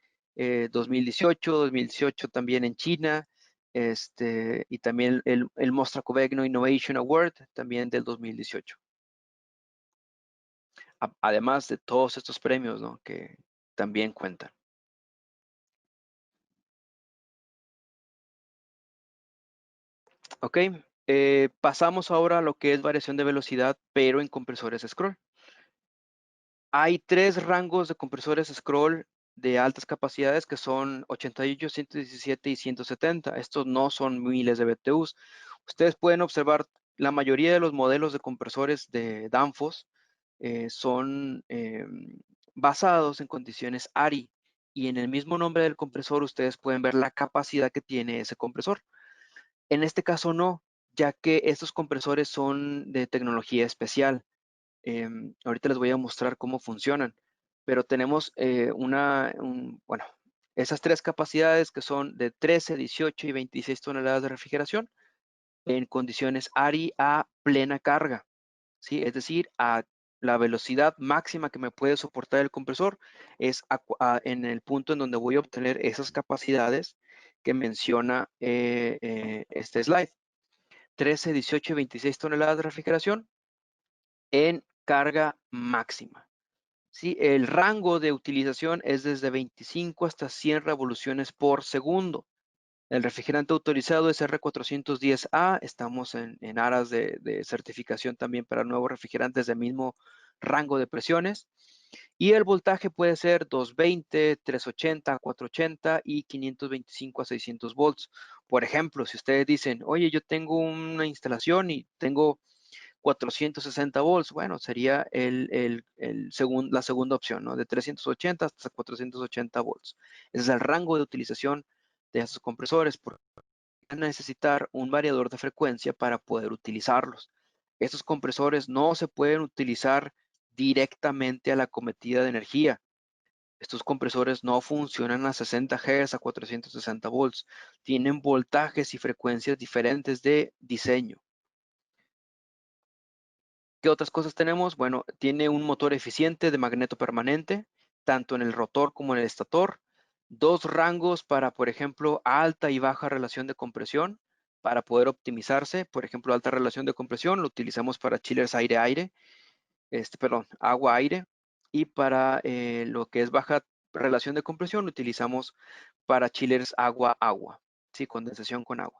2018 también en China, y también el Mostra Covegno Innovation Award, también del 2018. Además de todos estos premios, ¿no?, que también cuentan. Ok, pasamos ahora a lo que es variación de velocidad, pero en compresores scroll. Hay 3 rangos de compresores scroll de altas capacidades que son 88, 117 y 170. Estos no son miles de BTUs. Ustedes pueden observar la mayoría de los modelos de compresores de Danfoss son basados en condiciones ARI, y en el mismo nombre del compresor ustedes pueden ver la capacidad que tiene ese compresor. En este caso no, ya que estos compresores son de tecnología especial. Ahorita les voy a mostrar cómo funcionan, pero tenemos bueno, esas 3 capacidades que son de 13, 18 y 26 toneladas de refrigeración en condiciones ARI a plena carga, ¿sí? Es decir, a la velocidad máxima que me puede soportar el compresor es en el punto en donde voy a obtener esas capacidades que menciona este slide. 13, 18 y 26 toneladas de refrigeración en carga máxima. ¿Sí? El rango de utilización es desde 25 hasta 100 revoluciones por segundo. El refrigerante autorizado es R410A. Estamos en aras de certificación también para nuevos refrigerantes del mismo rango de presiones. Y el voltaje puede ser 220, 380, 480 y 525 a 600 volts. Por ejemplo, si ustedes dicen, oye, yo tengo una instalación y tengo 460 volts, bueno, sería la segunda opción, ¿no? De 380 hasta 480 volts. Ese es el rango de utilización de esos compresores, porque van a necesitar un variador de frecuencia para poder utilizarlos. Estos compresores no se pueden utilizar directamente a la cometida de energía. Estos compresores no funcionan a 60 Hz, a 460 volts. Tienen voltajes y frecuencias diferentes de diseño. ¿Qué otras cosas tenemos? Bueno, tiene un motor eficiente de magneto permanente, tanto en el rotor como en el estator. Dos rangos para, por ejemplo, alta y baja relación de compresión, para poder optimizarse. Por ejemplo, alta relación de compresión lo utilizamos para chillers aire-aire, perdón, agua-aire. Y para lo que es baja relación de compresión lo utilizamos para chillers agua-agua, ¿sí? Condensación con agua.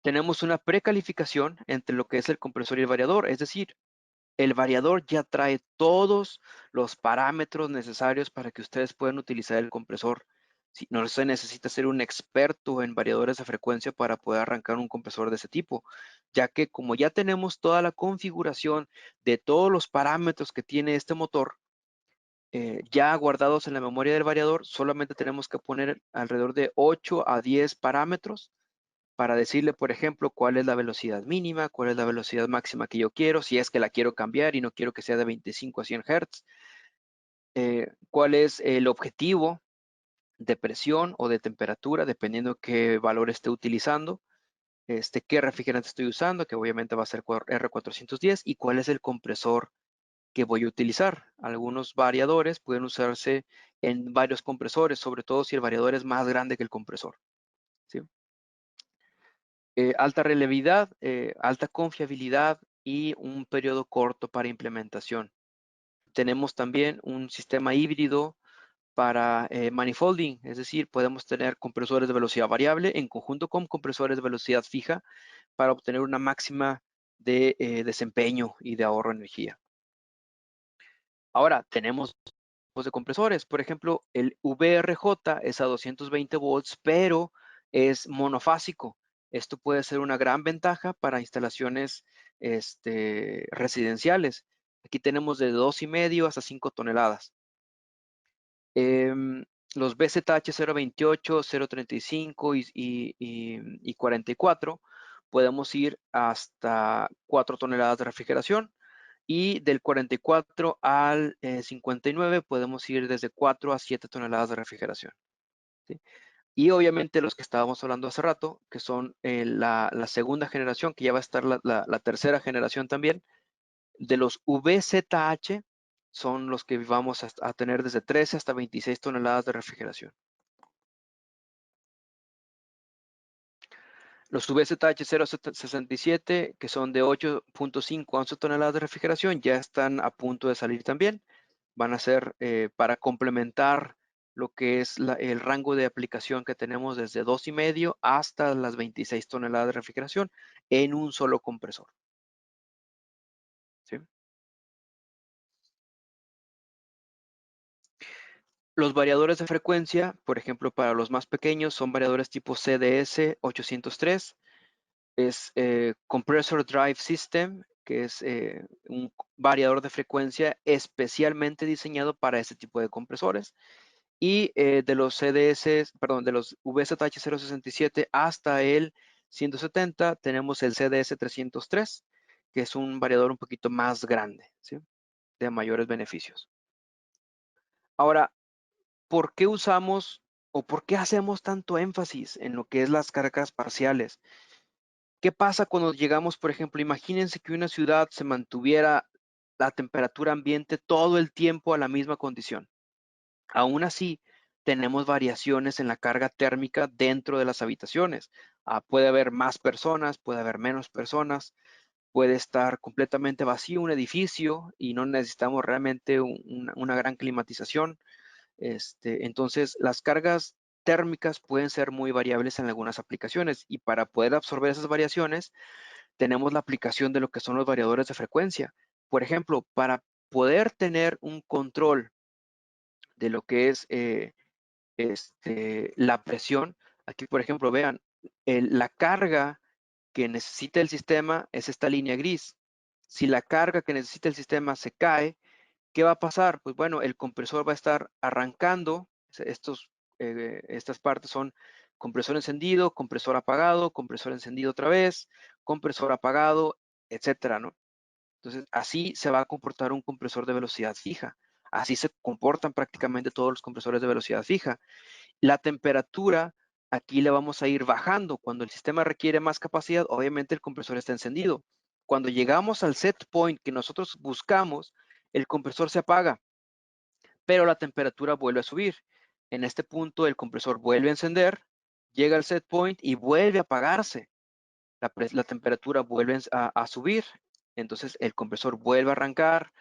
Tenemos una precalificación entre lo que es el compresor y el variador, es decir, el variador ya trae todos los parámetros necesarios para que ustedes puedan utilizar el compresor. Si no se necesita ser un experto en variadores de frecuencia para poder arrancar un compresor de ese tipo, ya que como ya tenemos toda la configuración de todos los parámetros que tiene este motor, ya guardados en la memoria del variador, solamente tenemos que poner alrededor de 8 a 10 parámetros para decirle, por ejemplo, cuál es la velocidad mínima, cuál es la velocidad máxima que yo quiero, si es que la quiero cambiar y no quiero que sea de 25 a 100 Hz, cuál es el objetivo de presión o de temperatura, dependiendo qué valor esté utilizando, qué refrigerante estoy usando, que obviamente va a ser R410, y cuál es el compresor que voy a utilizar. Algunos variadores pueden usarse en varios compresores, sobre todo si el variador es más grande que el compresor, ¿sí? Alta relevabilidad, alta confiabilidad y un periodo corto para implementación. Tenemos también un sistema híbrido para manifolding, es decir, podemos tener compresores de velocidad variable en conjunto con compresores de velocidad fija para obtener una máxima de desempeño y de ahorro de energía. Ahora, tenemos tipos de compresores. Por ejemplo, el VRJ es a 220 volts, pero es monofásico. Esto puede ser una gran ventaja para instalaciones residenciales. Aquí tenemos de 2,5 hasta 5 toneladas. Los BZH 028, 035 y 44 podemos ir hasta 4 toneladas de refrigeración. Y del 44 al 59 podemos ir desde 4 a 7 toneladas de refrigeración, ¿sí? Y obviamente los que estábamos hablando hace rato, que son la segunda generación, que ya va a estar la tercera generación también, de los VZH, son los que vamos a tener desde 13 hasta 26 toneladas de refrigeración. Los VZH 067, que son de 8.5 a 11 toneladas de refrigeración, ya están a punto de salir también. Van a ser para complementar lo que es el rango de aplicación que tenemos desde 2,5 hasta las 26 toneladas de refrigeración en un solo compresor, ¿sí? Los variadores de frecuencia, por ejemplo, para los más pequeños, son variadores tipo CDS 803. Es Compressor Drive System, que es un variador de frecuencia especialmente diseñado para este tipo de compresores. Y de los CDS, perdón, de los VZH 067 hasta el 170, tenemos el CDS 303, que es un variador un poquito más grande, ¿sí? De mayores beneficios. Ahora, ¿por qué usamos o por qué hacemos tanto énfasis en lo que es las cargas parciales? ¿Qué pasa cuando llegamos, por ejemplo, imagínense que una ciudad se mantuviera la temperatura ambiente todo el tiempo a la misma condición? Aún así, tenemos variaciones en la carga térmica dentro de las habitaciones. Puede haber más personas, puede haber menos personas, puede estar completamente vacío un edificio y no necesitamos realmente una gran climatización. Entonces, las cargas térmicas pueden ser muy variables en algunas aplicaciones y para poder absorber esas variaciones, tenemos la aplicación de lo que son los variadores de frecuencia. Por ejemplo, para poder tener un control de lo que es la presión, aquí por ejemplo, vean, la carga que necesita el sistema es esta línea gris. Si la carga que necesita el sistema se cae, ¿qué va a pasar? Pues bueno, el compresor va a estar arrancando estas partes son compresor encendido, compresor apagado, compresor encendido otra vez, compresor apagado, etcétera, ¿no? Entonces, así se va a comportar un compresor de velocidad fija. Así se comportan prácticamente todos los compresores de velocidad fija. La temperatura, aquí le vamos a ir bajando. Cuando el sistema requiere más capacidad, obviamente el compresor está encendido. Cuando llegamos al set point que nosotros buscamos, el compresor se apaga, pero la temperatura vuelve a subir. En este punto, el compresor vuelve a encender, llega al set point y vuelve a apagarse. La temperatura vuelve a subir. Entonces, el compresor vuelve a arrancar,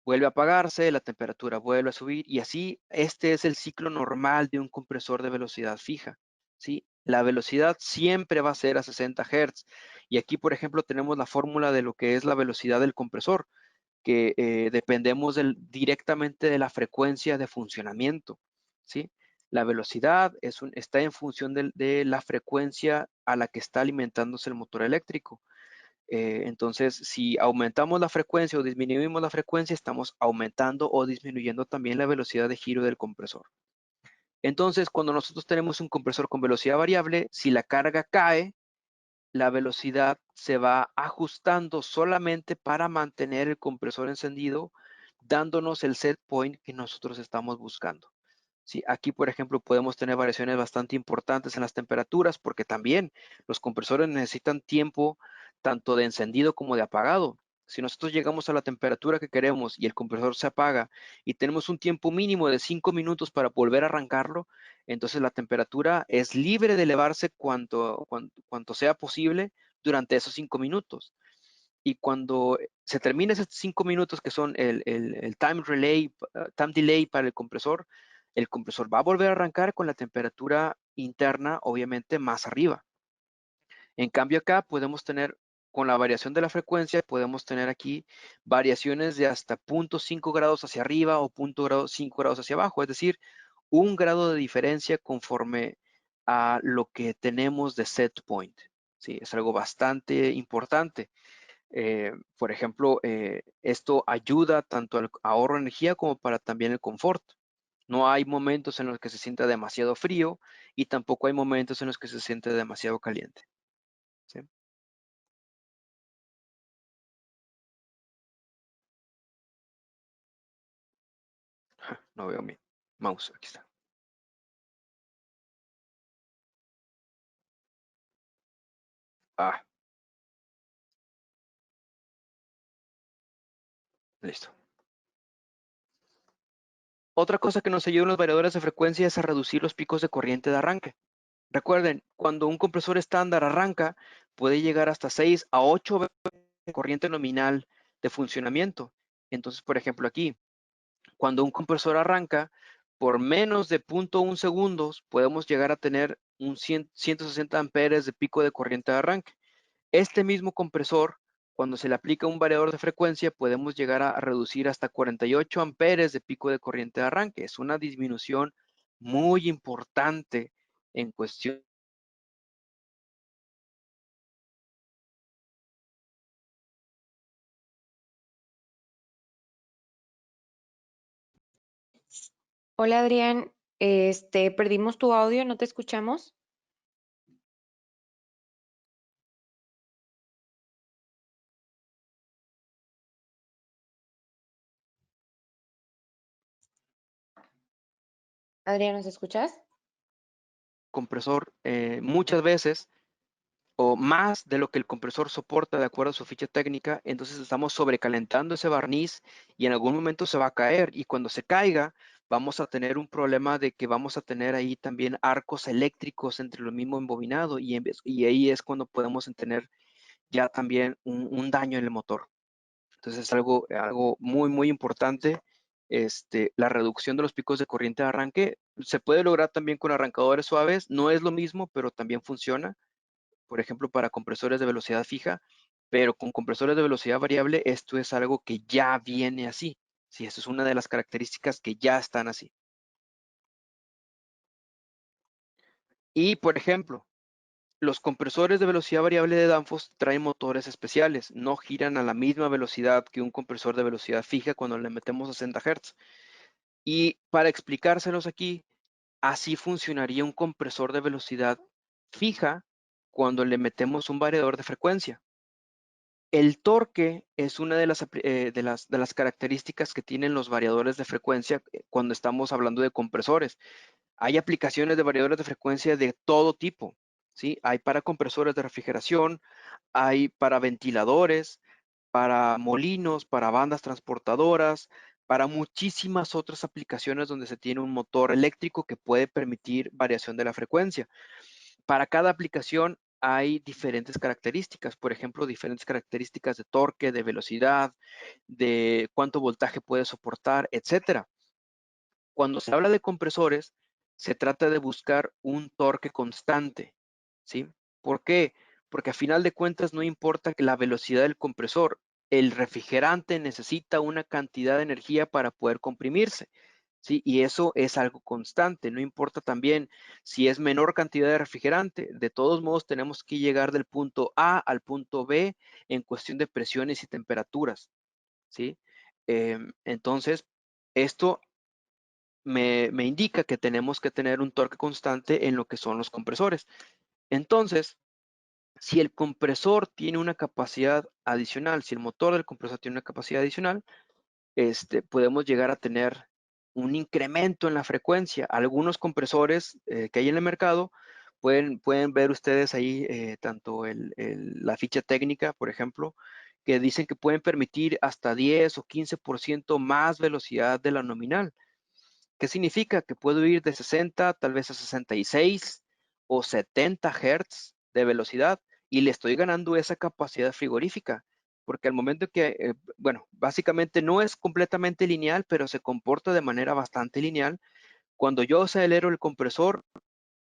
vuelve a apagarse, la temperatura vuelve a subir y así este es el ciclo normal de un compresor de velocidad fija, ¿sí? La velocidad siempre va a ser a 60 Hz y aquí, por ejemplo, tenemos la fórmula de lo que es la velocidad del compresor, que dependemos directamente de la frecuencia de funcionamiento, ¿sí? La velocidad está en función de la frecuencia a la que está alimentándose el motor eléctrico. Entonces, si aumentamos la frecuencia o disminuimos la frecuencia, estamos aumentando o disminuyendo también la velocidad de giro del compresor. Entonces, cuando nosotros tenemos un compresor con velocidad variable, si la carga cae, la velocidad se va ajustando solamente para mantener el compresor encendido, dándonos el set point que nosotros estamos buscando. Sí, aquí, por ejemplo, podemos tener variaciones bastante importantes en las temperaturas porque también los compresores necesitan tiempo tanto de encendido como de apagado. Si nosotros llegamos a la temperatura que queremos y el compresor se apaga y tenemos un tiempo mínimo de 5 minutos para volver a arrancarlo, entonces la temperatura es libre de elevarse cuanto sea posible durante esos 5 minutos. Y cuando se termina esos 5 minutos que son el time delay para el compresor va a volver a arrancar con la temperatura interna, obviamente, más arriba. En cambio acá podemos tener, con la variación de la frecuencia, podemos tener aquí variaciones de hasta 0.5 grados hacia arriba o 0.5 grados hacia abajo, es decir, 1 grado de diferencia conforme a lo que tenemos de set point. Sí, es algo bastante importante. Por ejemplo, esto ayuda tanto al ahorro de energía como para también el confort. No hay momentos en los que se sienta demasiado frío y tampoco hay momentos en los que se siente demasiado caliente. ¿Sí? No veo mi mouse, aquí está. Ah, listo. Otra cosa que nos ayudan los variadores de frecuencia es a reducir los picos de corriente de arranque. Recuerden, cuando un compresor estándar arranca, puede llegar hasta 6 a 8 veces de corriente nominal de funcionamiento. Entonces, por ejemplo, aquí, cuando un compresor arranca, por menos de 0.1 segundos, podemos llegar a tener un 160 amperes de pico de corriente de arranque. Este mismo compresor, cuando se le aplica un variador de frecuencia, podemos llegar a reducir hasta 48 amperes de pico de corriente de arranque. Es una disminución muy importante en cuestión. Hola Adrián, perdimos tu audio, ¿no te escuchamos? Adrián, ¿nos escuchas? Compresor muchas veces o más de lo que el compresor soporta de acuerdo a su ficha técnica, entonces estamos sobrecalentando ese barniz y en algún momento se va a caer y cuando se caiga vamos a tener un problema de que vamos a tener ahí también arcos eléctricos entre lo mismo embobinado y ahí es cuando podemos tener ya también un daño en el motor. Entonces es algo muy importante. La reducción de los picos de corriente de arranque se puede lograr también con arrancadores suaves, no es lo mismo, pero también funciona, por ejemplo, para compresores de velocidad fija, pero con compresores de velocidad variable esto es algo que ya viene así. Sí, eso es una de las características que ya están así. Y, por ejemplo, los compresores de velocidad variable de Danfoss traen motores especiales, no giran a la misma velocidad que un compresor de velocidad fija cuando le metemos a 60 Hz. Y para explicárselos aquí, Así funcionaría un compresor de velocidad fija cuando le metemos un variador de frecuencia. El torque es una de las características que tienen los variadores de frecuencia cuando estamos hablando de compresores. Hay aplicaciones de variadores de frecuencia de todo tipo, ¿sí? Hay para compresores de refrigeración, hay para ventiladores, para molinos, para bandas transportadoras, para muchísimas otras aplicaciones donde se tiene un motor eléctrico que puede permitir variación de la frecuencia. Para cada aplicación hay diferentes características, por ejemplo, diferentes características de torque, de velocidad, de cuánto voltaje puede soportar, etcétera. Cuando se habla de compresores, se trata de buscar un torque constante, ¿sí? ¿Por qué? Porque a final de cuentas no importa que la velocidad del compresor, el refrigerante necesita una cantidad de energía para poder comprimirse, ¿sí? Y eso es algo constante, no importa también si es menor cantidad de refrigerante, de todos modos tenemos que llegar del punto A al punto B en cuestión de presiones y temperaturas, ¿sí? Entonces, esto me indica que tenemos que tener un torque constante en lo que son los compresores. Entonces, si el compresor tiene una capacidad adicional, si el motor del compresor tiene una capacidad adicional, podemos llegar a tener un incremento en la frecuencia. Algunos compresores que hay en el mercado, pueden ver ustedes ahí tanto la ficha técnica, por ejemplo, que dicen que pueden permitir hasta 10 o 15% más velocidad de la nominal. ¿Qué significa? Que puedo ir de 60 tal vez a 66 o 70 Hz de velocidad y le estoy ganando esa capacidad frigorífica, porque al momento que, bueno, básicamente no es completamente lineal, pero se comporta de manera bastante lineal. Cuando yo acelero el compresor,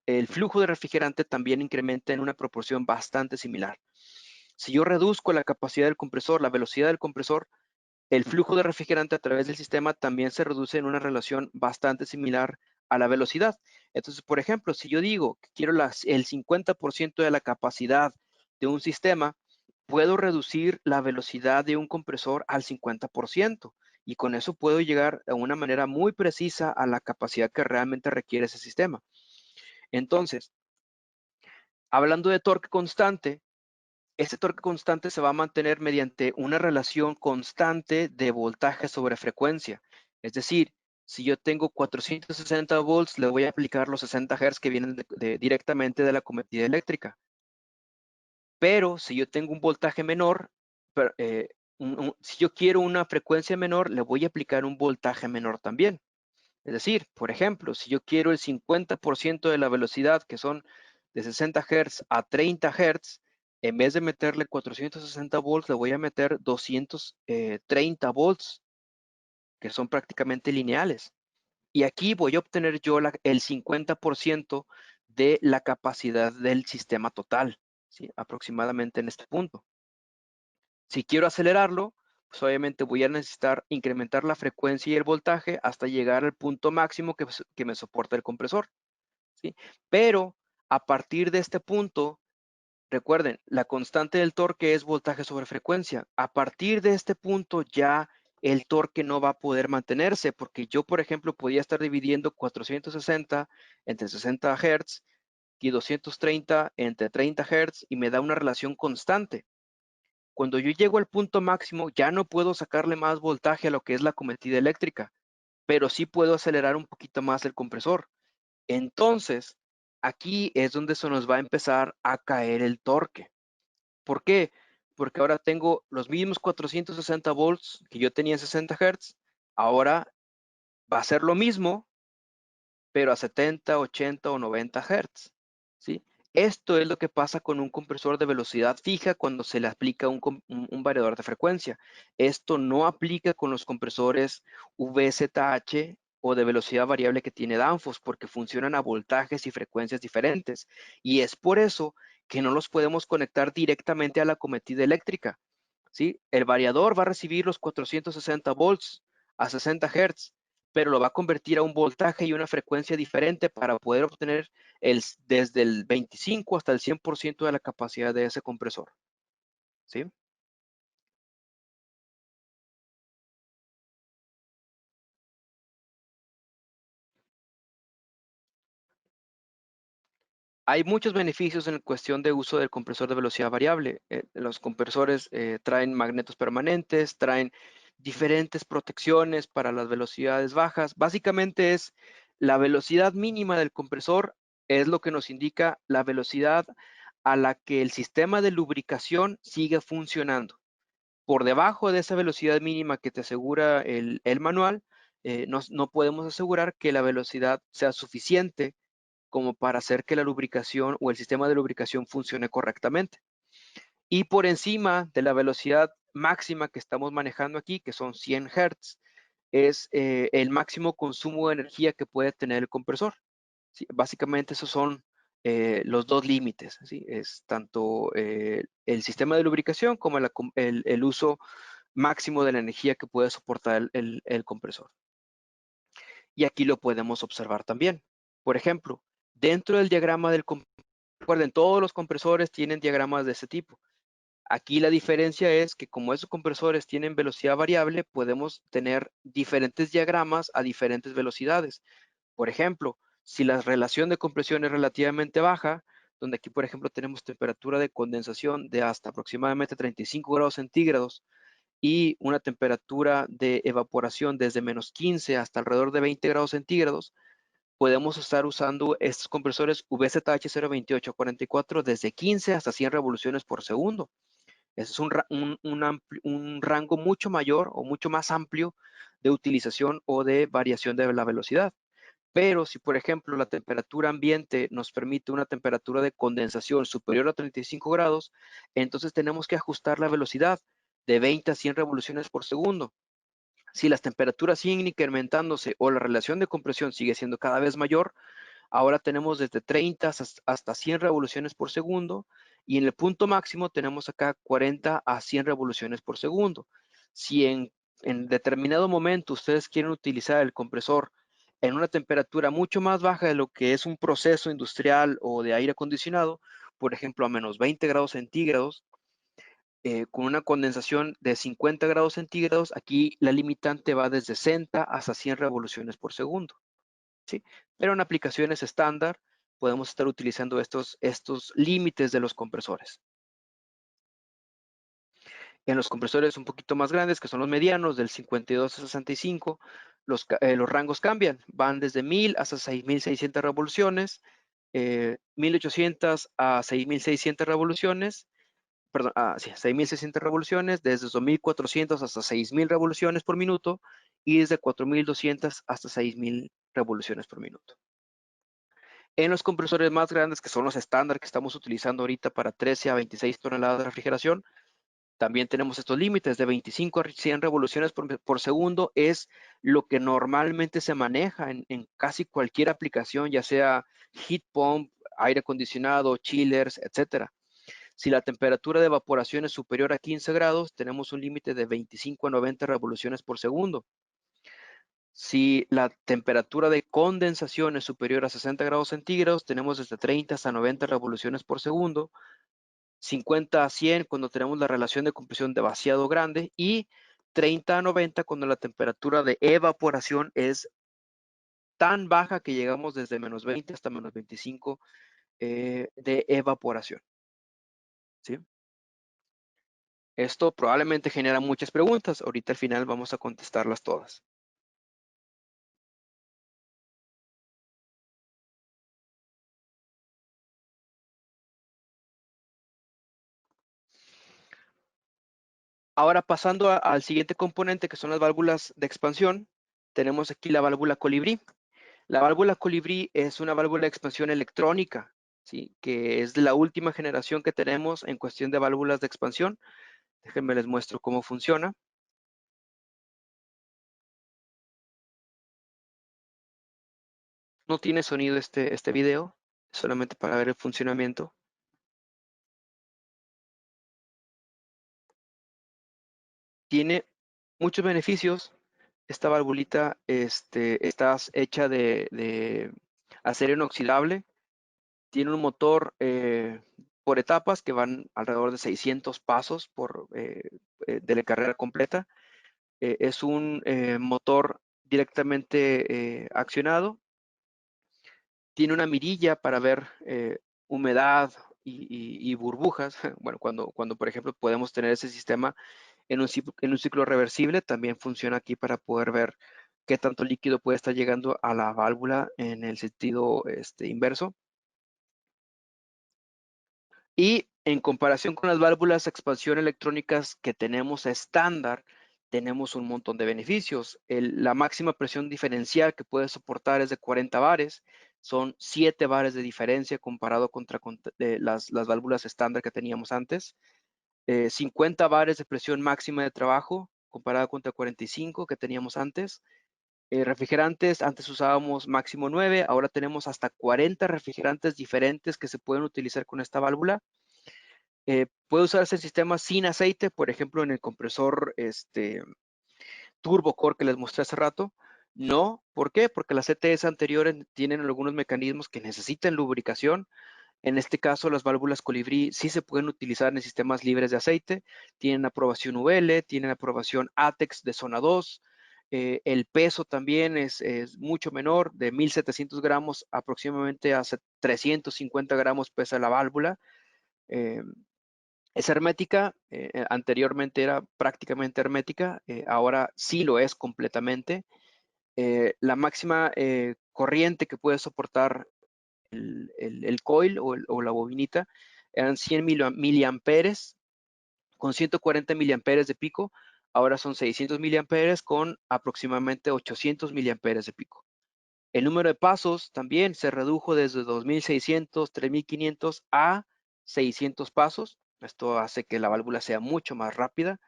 el flujo de refrigerante también incrementa en una proporción bastante similar. Si yo reduzco la capacidad del compresor, la velocidad del compresor, el flujo de refrigerante a través del sistema también se reduce en una relación bastante similar a la velocidad. Entonces, por ejemplo, si yo digo que quiero el 50% de la capacidad de un sistema, puedo reducir la velocidad de un compresor al 50% y con eso puedo llegar de una manera muy precisa a la capacidad que realmente requiere ese sistema. Entonces, hablando de torque constante, este torque constante se va a mantener mediante una relación constante de voltaje sobre frecuencia. Es decir, si yo tengo 460 volts, le voy a aplicar los 60 Hz que vienen directamente de la cometida eléctrica. Pero si yo tengo un voltaje menor, si yo quiero una frecuencia menor, le voy a aplicar un voltaje menor también. Es decir, por ejemplo, si yo quiero el 50% de la velocidad, que son de 60 Hz a 30 Hz, en vez de meterle 460 volts, le voy a meter 230 volts, que son prácticamente lineales. Y aquí voy a obtener yo el 50% de la capacidad del sistema total, ¿sí? Aproximadamente en este punto. Si quiero acelerarlo, pues obviamente voy a necesitar incrementar la frecuencia y el voltaje hasta llegar al punto máximo que me soporta el compresor, ¿sí? Pero a partir de este punto, recuerden, la constante del torque es voltaje sobre frecuencia. A partir de este punto ya el torque no va a poder mantenerse porque yo, por ejemplo, podía estar dividiendo 460 entre 60 Hz y 230 entre 30 Hz y me da una relación constante. Cuando yo llego al punto máximo, ya no puedo sacarle más voltaje a lo que es la cometida eléctrica, pero sí puedo acelerar un poquito más el compresor. Entonces, aquí es donde se nos va a empezar a caer el torque. ¿Por qué? Porque ahora tengo los mismos 460 volts que yo tenía en 60 Hz. Ahora va a ser lo mismo, pero a 70, 80 o 90 Hz, ¿sí? Esto es lo que pasa con un compresor de velocidad fija cuando se le aplica un variador de frecuencia. Esto no aplica con los compresores VZH o de velocidad variable que tiene Danfoss porque funcionan a voltajes y frecuencias diferentes. Y es por eso que no los podemos conectar directamente a la cometida eléctrica, ¿sí? El variador va a recibir los 460 volts a 60 Hz, pero lo va a convertir a un voltaje y una frecuencia diferente para poder obtener desde el 25 hasta el 100% de la capacidad de ese compresor, ¿sí? Hay muchos beneficios en cuestión de uso del compresor de velocidad variable. Los compresores traen magnetos permanentes, traen diferentes protecciones para las velocidades bajas. Básicamente es la velocidad mínima del compresor, es lo que nos indica la velocidad a la que el sistema de lubricación sigue funcionando. Por debajo de esa velocidad mínima que te asegura el manual, no podemos asegurar que la velocidad sea suficiente como para hacer que la lubricación o el sistema de lubricación funcione correctamente. Y por encima de la velocidad máxima que estamos manejando aquí, que son 100 Hz, es el máximo consumo de energía que puede tener el compresor. ¿Sí? Básicamente esos son los dos límites. ¿Sí? Es tanto el sistema de lubricación como el uso máximo de la energía que puede soportar el compresor. Y aquí lo podemos observar también. Por ejemplo, dentro del diagrama del compresor, recuerden, todos los compresores tienen diagramas de ese tipo. Aquí la diferencia es que como esos compresores tienen velocidad variable, podemos tener diferentes diagramas a diferentes velocidades. Por ejemplo, si la relación de compresión es relativamente baja, donde aquí, por ejemplo, tenemos temperatura de condensación de hasta aproximadamente 35 grados centígrados y una temperatura de evaporación desde menos 15 hasta alrededor de 20 grados centígrados, podemos estar usando estos compresores VZH02844 desde 15 hasta 100 revoluciones por segundo. Ese es un rango mucho mayor o mucho más amplio de utilización o de variación de la velocidad. Pero si, por ejemplo, la temperatura ambiente nos permite una temperatura de condensación superior a 35 grados, entonces tenemos que ajustar la velocidad de 20 a 100 revoluciones por segundo. Si las temperaturas siguen incrementándose o la relación de compresión sigue siendo cada vez mayor, ahora tenemos desde 30 hasta 100 revoluciones por segundo y en el punto máximo tenemos acá 40 a 100 revoluciones por segundo. Si en determinado momento ustedes quieren utilizar el compresor en una temperatura mucho más baja de lo que es un proceso industrial o de aire acondicionado, por ejemplo a menos 20 grados centígrados, con una condensación de 50 grados centígrados, aquí la limitante va desde 60 hasta 100 revoluciones por segundo. ¿Sí? Pero en aplicaciones estándar podemos estar utilizando estos límites de los compresores. En los compresores un poquito más grandes, que son los medianos, del 52 a 65, los rangos cambian. Van desde 1000 hasta 6600 revoluciones, 1800 a 6600 revoluciones, perdón, sí, 6600 revoluciones, desde 2400 hasta 6000 revoluciones por minuto y desde 4200 hasta 6000 revoluciones por minuto. En los compresores más grandes, que son los estándar que estamos utilizando ahorita para 13 a 26 toneladas de refrigeración, también tenemos estos límites de 25 a 100 revoluciones por segundo. Es lo que normalmente se maneja en casi cualquier aplicación, ya sea heat pump, aire acondicionado, chillers, etcétera. Si la temperatura de evaporación es superior a 15 grados, tenemos un límite de 25 a 90 revoluciones por segundo. Si la temperatura de condensación es superior a 60 grados centígrados, tenemos desde 30 hasta 90 revoluciones por segundo, 50 a 100 cuando tenemos la relación de compresión demasiado grande y 30 a 90 cuando la temperatura de evaporación es tan baja que llegamos desde menos 20 hasta menos 25 de evaporación. ¿Sí? Esto probablemente genera muchas preguntas. Ahorita al final vamos a contestarlas todas. Ahora pasando al siguiente componente, que son las válvulas de expansión, tenemos aquí la válvula colibrí. La válvula colibrí es una válvula de expansión electrónica, ¿sí? Que es de la última generación que tenemos en cuestión de válvulas de expansión. Déjenme les muestro cómo funciona. No tiene sonido este video, solamente para ver el funcionamiento. Tiene muchos beneficios. Esta valvulita está hecha de acero inoxidable. Tiene un motor por etapas que van alrededor de 600 pasos de la carrera completa. Es un motor directamente accionado. Tiene una mirilla para ver humedad y burbujas, bueno, cuando por ejemplo podemos tener ese sistema en un ciclo reversible, también funciona aquí para poder ver qué tanto líquido puede estar llegando a la válvula en el sentido inverso. Y en comparación con las válvulas de expansión electrónicas que tenemos estándar, tenemos un montón de beneficios. La máxima presión diferencial que puede soportar es de 40 bares. Son 7 bares de diferencia comparado contra las válvulas estándar que teníamos antes. 50 bares de presión máxima de trabajo comparado contra 45 que teníamos antes. Refrigerantes, antes usábamos máximo 9, ahora tenemos hasta 40 refrigerantes diferentes que se pueden utilizar con esta válvula. Puede usarse el sistema sin aceite, por ejemplo, en el compresor Turbo Core que les mostré hace rato. No, ¿por qué? Porque las ETS anteriores tienen algunos mecanismos que necesitan lubricación. En este caso, las válvulas Colibrí sí se pueden utilizar en sistemas libres de aceite. Tienen aprobación UL, tienen aprobación ATEX de zona 2. El peso también es mucho menor, de 1.700 gramos aproximadamente a 350 gramos pesa la válvula. Es hermética, anteriormente era prácticamente hermética, ahora sí lo es completamente. La máxima corriente que puede soportar el coil o la bobinita eran 100 miliamperes con 140 miliamperes de pico, ahora son 600 miliamperes con aproximadamente 800 miliamperes de pico. El número de pasos también se redujo desde 2.600, 3.500 a 600 pasos. Esto hace que la válvula sea mucho más rápida.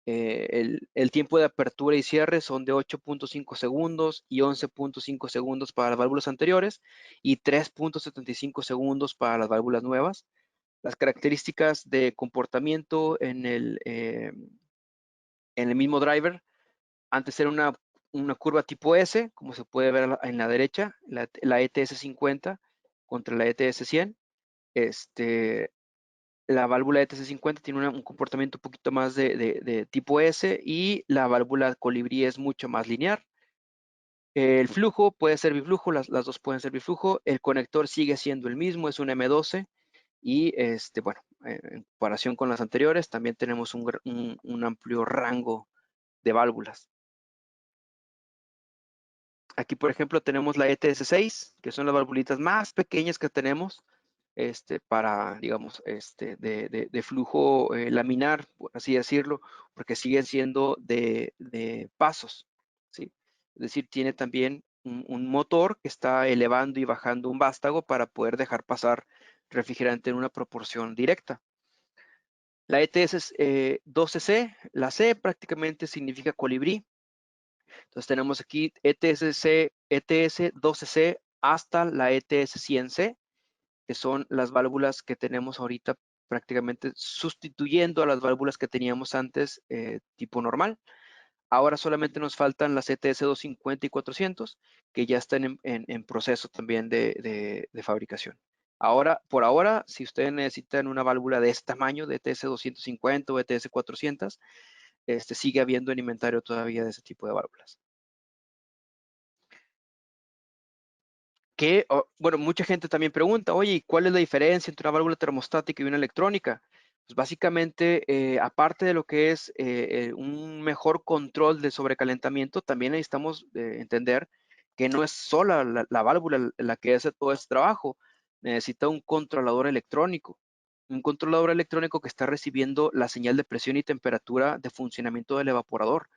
El tiempo de apertura y cierre son de 8.5 segundos y 11.5 segundos para las válvulas anteriores y 3.75 segundos para las válvulas nuevas. Las características de comportamiento en el mismo driver, antes era una curva tipo S, como se puede ver en la derecha, la ETS 50 contra la ETS 100. La válvula ETS 50 tiene un comportamiento un poquito más de tipo S y la válvula Colibrí es mucho más lineal. El flujo puede ser biflujo, las dos pueden ser biflujo. El conector sigue siendo el mismo, es un M12. Y bueno, en comparación con las anteriores, también tenemos un amplio rango de válvulas. Aquí, por ejemplo, tenemos la ETS6, que son las valvulitas más pequeñas que tenemos para, digamos, de flujo laminar, por así decirlo, porque siguen siendo de pasos, ¿sí? Es decir, tiene también un motor que está elevando y bajando un vástago para poder dejar pasar refrigerante en una proporción directa. La ETS es 12C, la C prácticamente significa colibrí. Entonces tenemos aquí ETS 12C hasta la ETS 100C, que son las válvulas que tenemos ahorita prácticamente sustituyendo a las válvulas que teníamos antes tipo normal. Ahora solamente nos faltan las ETS 250 y 400, que ya están en proceso también de fabricación. Ahora, por ahora, si ustedes necesitan una válvula de este tamaño, de ETS 250 o ETS 400, sigue habiendo en inventario todavía de ese tipo de válvulas. Bueno, mucha gente también pregunta, oye, ¿y cuál es la diferencia entre una válvula termostática y una electrónica? Pues básicamente, aparte de lo que es un mejor control de sobrecalentamiento, también necesitamos entender que no es sola la válvula la que hace todo este trabajo. Necesita un controlador electrónico. Un controlador electrónico que está recibiendo la señal de presión y temperatura de funcionamiento del evaporador.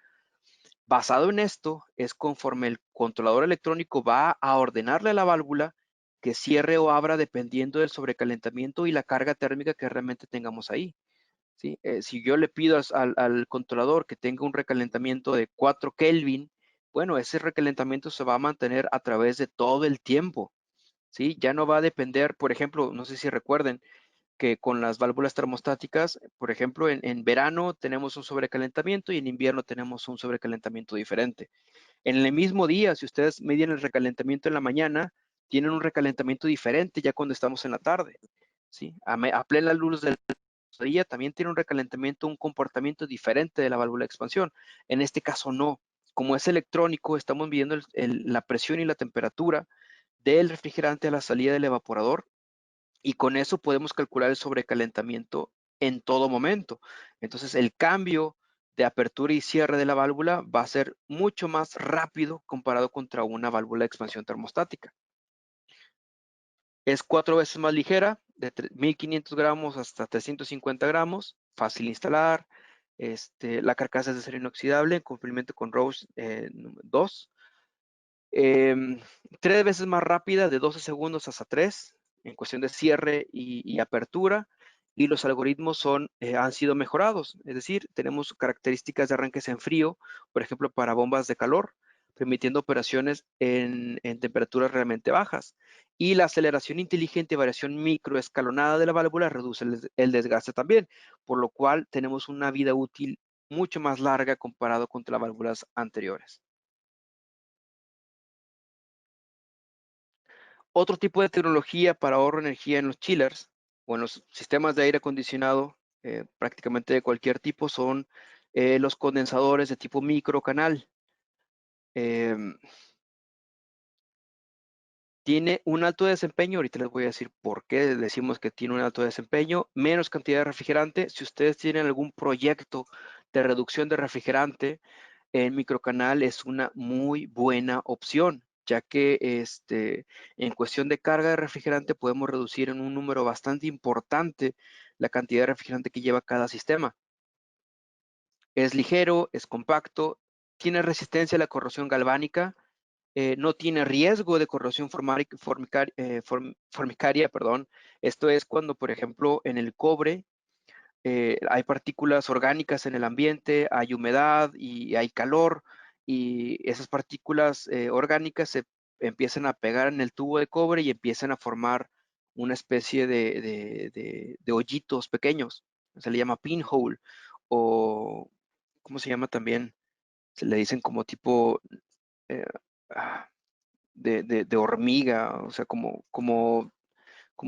Basado en esto, es conforme el controlador electrónico va a ordenarle a la válvula que cierre o abra dependiendo del sobrecalentamiento y la carga térmica que realmente tengamos ahí. ¿Sí? Si yo le pido al controlador que tenga un recalentamiento de 4 Kelvin, bueno, ese recalentamiento se va a mantener a través de todo el tiempo. ¿Sí? Ya no va a depender, por ejemplo, no sé si recuerden, que con las válvulas termostáticas, por ejemplo, en verano tenemos un sobrecalentamiento y en invierno tenemos un sobrecalentamiento diferente. En el mismo día, si ustedes miden el recalentamiento en la mañana, tienen un recalentamiento diferente ya cuando estamos en la tarde. ¿Sí? A plena luz del día también tiene un recalentamiento, un comportamiento diferente de la válvula de expansión. En este caso no. Como es electrónico, estamos midiendo la presión y la temperatura del refrigerante a la salida del evaporador y con eso podemos calcular el sobrecalentamiento en todo momento. Entonces, el cambio de apertura y cierre de la válvula va a ser mucho más rápido comparado contra una válvula de expansión termostática. Es 4 veces más ligera, de 1500 gramos hasta 350 gramos, fácil de instalar. La carcasa es de acero inoxidable en cumplimiento con RoHS 2. 3 veces más rápida, de 12 segundos hasta 3, en cuestión de cierre y apertura. Y los algoritmos han sido mejorados, es decir, tenemos características de arranques en frío, por ejemplo, para bombas de calor, permitiendo operaciones en temperaturas realmente bajas. Y la aceleración inteligente y variación microescalonada de la válvula reduce el desgaste también, por lo cual tenemos una vida útil mucho más larga comparado con las válvulas anteriores. Otro tipo de tecnología para ahorro de energía en los chillers o en los sistemas de aire acondicionado prácticamente de cualquier tipo son los condensadores de tipo microcanal. Tiene un alto desempeño, ahorita les voy a decir por qué decimos que tiene un alto desempeño, menos cantidad de refrigerante. Si ustedes tienen algún proyecto de reducción de refrigerante, el microcanal es una muy buena opción, ya que en cuestión de carga de refrigerante podemos reducir en un número bastante importante la cantidad de refrigerante que lleva cada sistema. Es ligero, es compacto, tiene resistencia a la corrosión galvánica, no tiene riesgo de corrosión formicaria, perdón. Esto es cuando, por ejemplo, en el cobre hay partículas orgánicas en el ambiente, hay humedad y hay calor, y esas partículas orgánicas se empiezan a pegar en el tubo de cobre y empiezan a formar una especie de hoyitos pequeños. Se le llama pinhole, o ¿cómo se llama también? Se le dicen como tipo eh, ah, de hormiga, o sea, como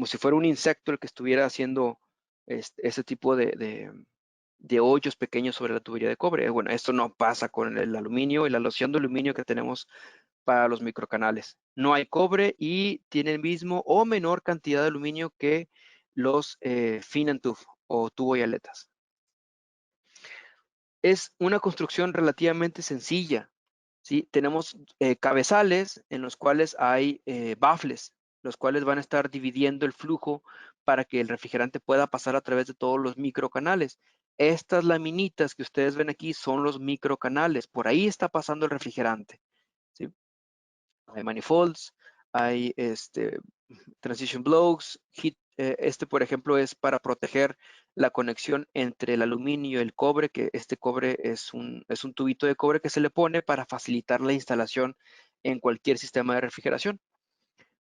si fuera un insecto el que estuviera haciendo ese tipo de hoyos pequeños sobre la tubería de cobre. Bueno, esto no pasa con el aluminio y la loción de aluminio que tenemos para los microcanales. No hay cobre y tiene el mismo o menor cantidad de aluminio que los fin and tube o tubo y aletas. Es una construcción relativamente sencilla, ¿sí? Tenemos cabezales en los cuales hay baffles, los cuales van a estar dividiendo el flujo para que el refrigerante pueda pasar a través de todos los microcanales. Estas laminitas que ustedes ven aquí son los microcanales, por ahí está pasando el refrigerante, ¿sí? Hay manifolds, hay transition blocks, por ejemplo es para proteger la conexión entre el aluminio y el cobre, que este cobre es un tubito de cobre que se le pone para facilitar la instalación en cualquier sistema de refrigeración.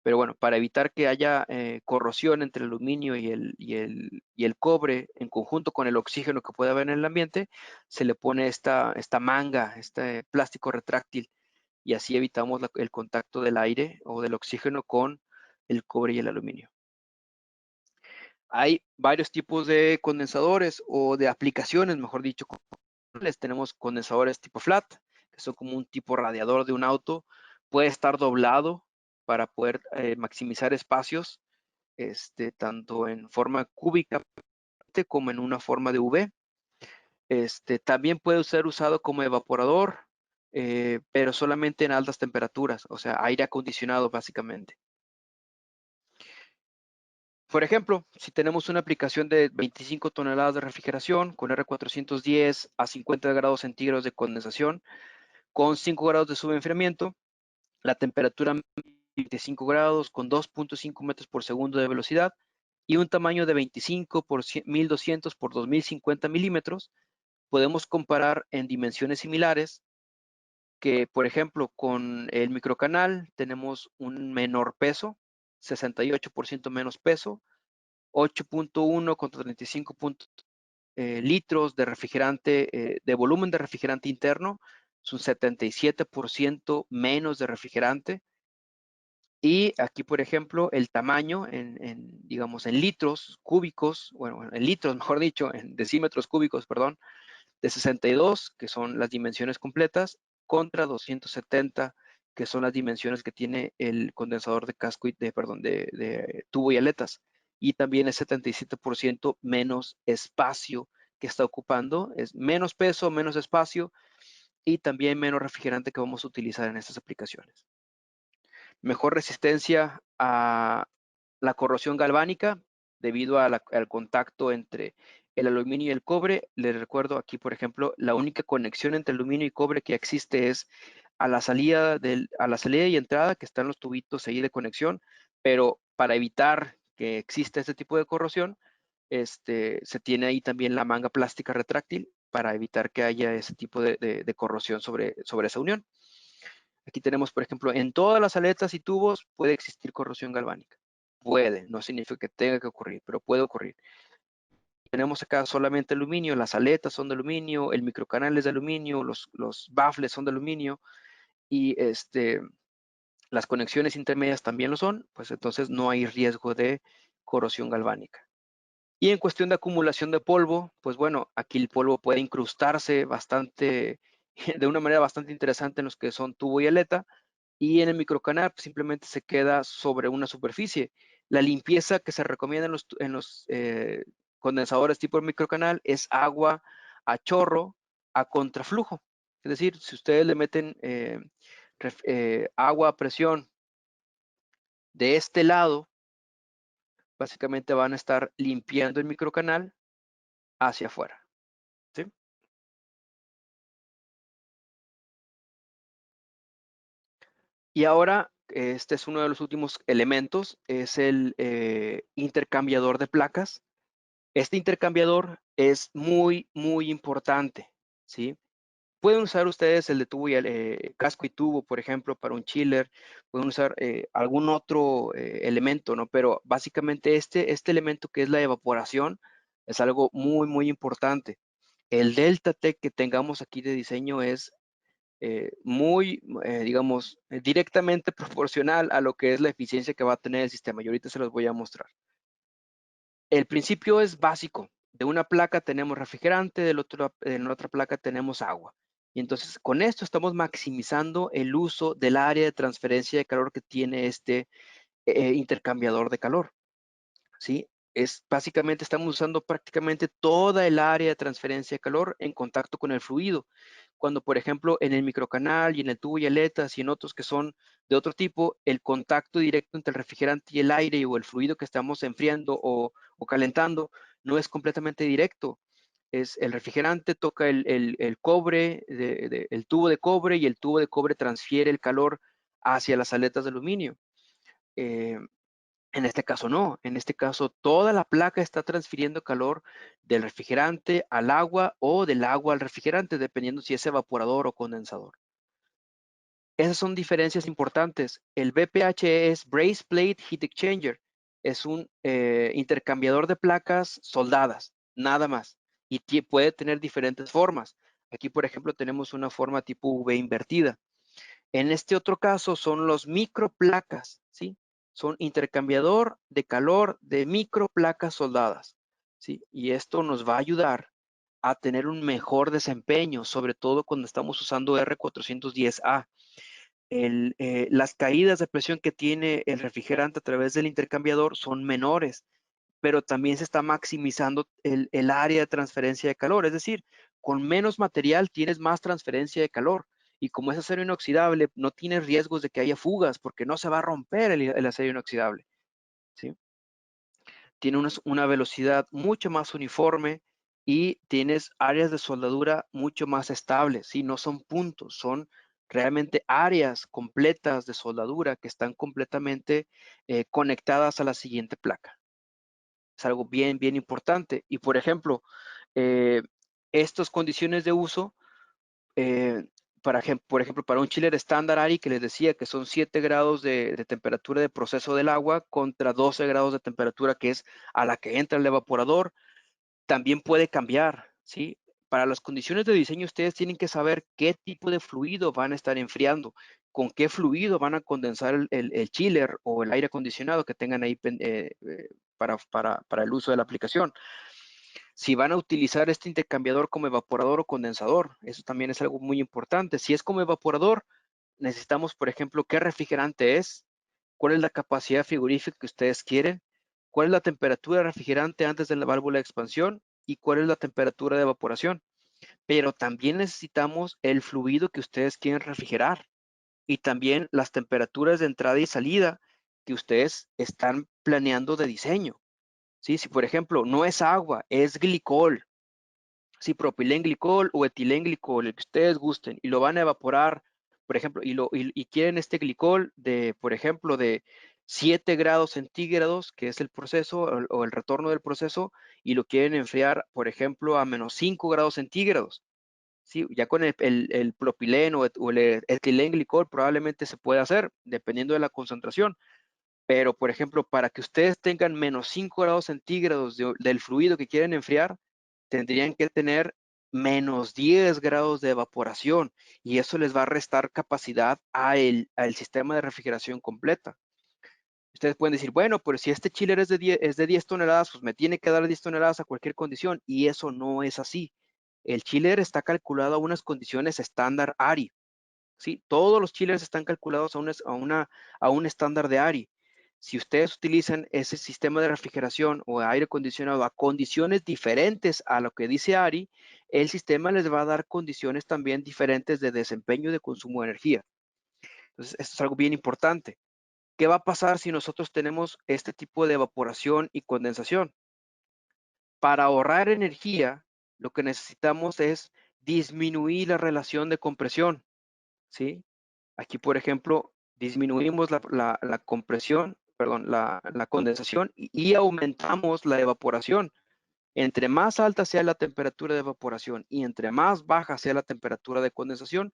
Pero bueno, para evitar que haya corrosión entre el aluminio y el cobre en conjunto con el oxígeno que puede haber en el ambiente, se le pone esta manga, este plástico retráctil, y así evitamos el contacto del aire o del oxígeno con el cobre y el aluminio. Hay varios tipos de condensadores o de aplicaciones, mejor dicho. Tenemos condensadores tipo flat, que son como un tipo radiador de un auto. Puede estar doblado para poder maximizar espacios, tanto en forma cúbica como en una forma de V. También puede ser usado como evaporador, pero solamente en altas temperaturas, o sea, aire acondicionado básicamente. Por ejemplo, si tenemos una aplicación de 25 toneladas de refrigeración con R410 a 50 grados centígrados de condensación, con 5 grados de subenfriamiento, la temperatura 25 grados con 2.5 metros por segundo de velocidad y un tamaño de 25 por 1200 por 2050 milímetros, podemos comparar en dimensiones similares que, por ejemplo, con el microcanal tenemos un menor peso, 68% menos peso, 8.1 contra 35 litros de refrigerante, de volumen de refrigerante interno, es un 77% menos de refrigerante. Y aquí, por ejemplo, el tamaño digamos, en litros cúbicos, bueno, en litros, mejor dicho, en decímetros cúbicos, perdón, de 62, que son las dimensiones completas, contra 270, que son las dimensiones que tiene el condensador de casco y perdón, de tubo y aletas. y también es 77% menos espacio que está ocupando, es menos peso, menos espacio y también menos refrigerante que vamos a utilizar en estas aplicaciones. Mejor resistencia a la corrosión galvánica debido al contacto entre el aluminio y el cobre. Les recuerdo aquí, por ejemplo, la única conexión entre aluminio y cobre que existe es a la salida, y entrada, que están los tubitos ahí de conexión, pero para evitar que exista este tipo de corrosión, se tiene ahí también la manga plástica retráctil para evitar que haya ese tipo de corrosión sobre esa unión. Aquí tenemos, por ejemplo, en todas las aletas y tubos puede existir corrosión galvánica. Puede, no significa que tenga que ocurrir, pero puede ocurrir. Tenemos acá solamente aluminio, las aletas son de aluminio, el microcanal es de aluminio, los baffles son de aluminio y las conexiones intermedias también lo son, pues entonces no hay riesgo de corrosión galvánica. Y en cuestión de acumulación de polvo, pues bueno, aquí el polvo puede incrustarse bastante, de una manera bastante interesante en los que son tubo y aleta, y en el microcanal pues, simplemente se queda sobre una superficie. La limpieza que se recomienda en los condensadores tipo microcanal es agua a chorro a contraflujo. Es decir, si ustedes le meten agua a presión de este lado, básicamente van a estar limpiando el microcanal hacia afuera. ¿Sí? Y ahora, este es uno de los últimos elementos, es el intercambiador de placas. Este intercambiador es muy, muy importante, ¿sí? Pueden usar ustedes el de tubo y el casco y tubo, por ejemplo, para un chiller. Pueden usar algún otro elemento, ¿no? Pero básicamente este elemento que es la evaporación es algo muy, muy importante. El delta T que tengamos aquí de diseño es muy, digamos, directamente proporcional a lo que es la eficiencia que va a tener el sistema. Y ahorita se los voy a mostrar. El principio es básico. De una placa tenemos refrigerante, en otra placa tenemos agua. Y entonces con esto estamos maximizando el uso del área de transferencia de calor que tiene este intercambiador de calor. ¿Sí? Básicamente estamos usando prácticamente toda el área de transferencia de calor en contacto con el fluido. Cuando, por ejemplo, en el microcanal y en el tubo y aletas y en otros que son de otro tipo, el contacto directo entre el refrigerante y el aire o el fluido que estamos enfriando o calentando no es completamente directo. Es el refrigerante toca el cobre, el tubo de cobre y el tubo de cobre transfiere el calor hacia las aletas de aluminio. Eh, en este caso no, en este caso toda la placa está transfiriendo calor del refrigerante al agua o del agua al refrigerante, dependiendo si es evaporador o condensador. Esas son diferencias importantes. El BPH es Braze Plate Heat Exchanger. Es un intercambiador de placas soldadas, nada más. Y puede tener diferentes formas. Aquí, por ejemplo, tenemos una forma tipo V invertida. En este otro caso son los microplacas, ¿sí? Son intercambiador de calor de microplacas soldadas, ¿sí? Y esto nos va a ayudar a tener un mejor desempeño, sobre todo cuando estamos usando R410A. Las caídas de presión que tiene el refrigerante a través del intercambiador son menores, pero también se está maximizando el área de transferencia de calor. Es decir, con menos material tienes más transferencia de calor. Y como es acero inoxidable, no tienes riesgos de que haya fugas porque no se va a romper el acero inoxidable. ¿Sí? Tiene una velocidad mucho más uniforme y tienes áreas de soldadura mucho más estables. ¿Sí? No son puntos, son realmente áreas completas de soldadura que están completamente conectadas a la siguiente placa. Es algo bien, bien importante. Y por ejemplo, estas condiciones de uso, eh, por ejemplo, para un chiller estándar ARI que les decía que son 7 grados de temperatura de proceso del agua contra 12 grados de temperatura que es a la que entra el evaporador, también puede cambiar, ¿sí? Para las condiciones de diseño ustedes tienen que saber qué tipo de fluido van a estar enfriando, con qué fluido van a condensar el chiller o el aire acondicionado que tengan ahí para el uso de la aplicación. Si van a utilizar este intercambiador como evaporador o condensador, eso también es algo muy importante. Si es como evaporador, necesitamos, por ejemplo, qué refrigerante es, cuál es la capacidad frigorífica que ustedes quieren, cuál es la temperatura refrigerante antes de la válvula de expansión y cuál es la temperatura de evaporación. Pero también necesitamos el fluido que ustedes quieren refrigerar y también las temperaturas de entrada y salida que ustedes están planeando de diseño. ¿Sí? Si, por ejemplo, no es agua, es glicol, si propilenglicol o etilenglicol, el que ustedes gusten, y lo van a evaporar, por ejemplo, y quieren este glicol de, por ejemplo, de 7 grados centígrados, que es el proceso o el retorno del proceso, y lo quieren enfriar, por ejemplo, a menos 5 grados centígrados. Sí, ya con el propileno o el etilenglicol probablemente se puede hacer, dependiendo de la concentración. Pero, por ejemplo, para que ustedes tengan menos 5 grados centígrados del fluido que quieren enfriar, tendrían que tener menos 10 grados de evaporación y eso les va a restar capacidad al sistema de refrigeración completa. Ustedes pueden decir, bueno, pero si este chiller es de 10 toneladas, pues me tiene que dar 10 toneladas a cualquier condición y eso no es así. El chiller está calculado a unas condiciones estándar ARI. ¿Sí? Todos los chillers están calculados a un estándar de ARI. Si ustedes utilizan ese sistema de refrigeración o de aire acondicionado a condiciones diferentes a lo que dice ARI, el sistema les va a dar condiciones también diferentes de desempeño y de consumo de energía. Entonces, esto es algo bien importante. ¿Qué va a pasar si nosotros tenemos este tipo de evaporación y condensación? Para ahorrar energía, lo que necesitamos es disminuir la relación de compresión, ¿sí? Aquí, por ejemplo, disminuimos la compresión, perdón, la condensación y aumentamos la evaporación. Entre más alta sea la temperatura de evaporación y entre más baja sea la temperatura de condensación,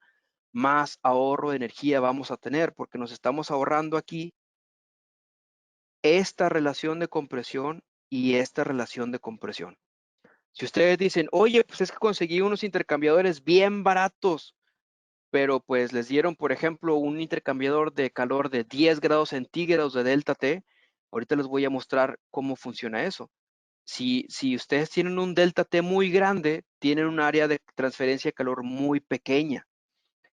más ahorro de energía vamos a tener, porque nos estamos ahorrando aquí esta relación de compresión y esta relación de compresión. Si ustedes dicen, oye, pues es que conseguí unos intercambiadores bien baratos, pero pues les dieron, por ejemplo, un intercambiador de calor de 10 grados centígrados de delta T. Ahorita les voy a mostrar cómo funciona eso. Si ustedes tienen un delta T muy grande, tienen un área de transferencia de calor muy pequeña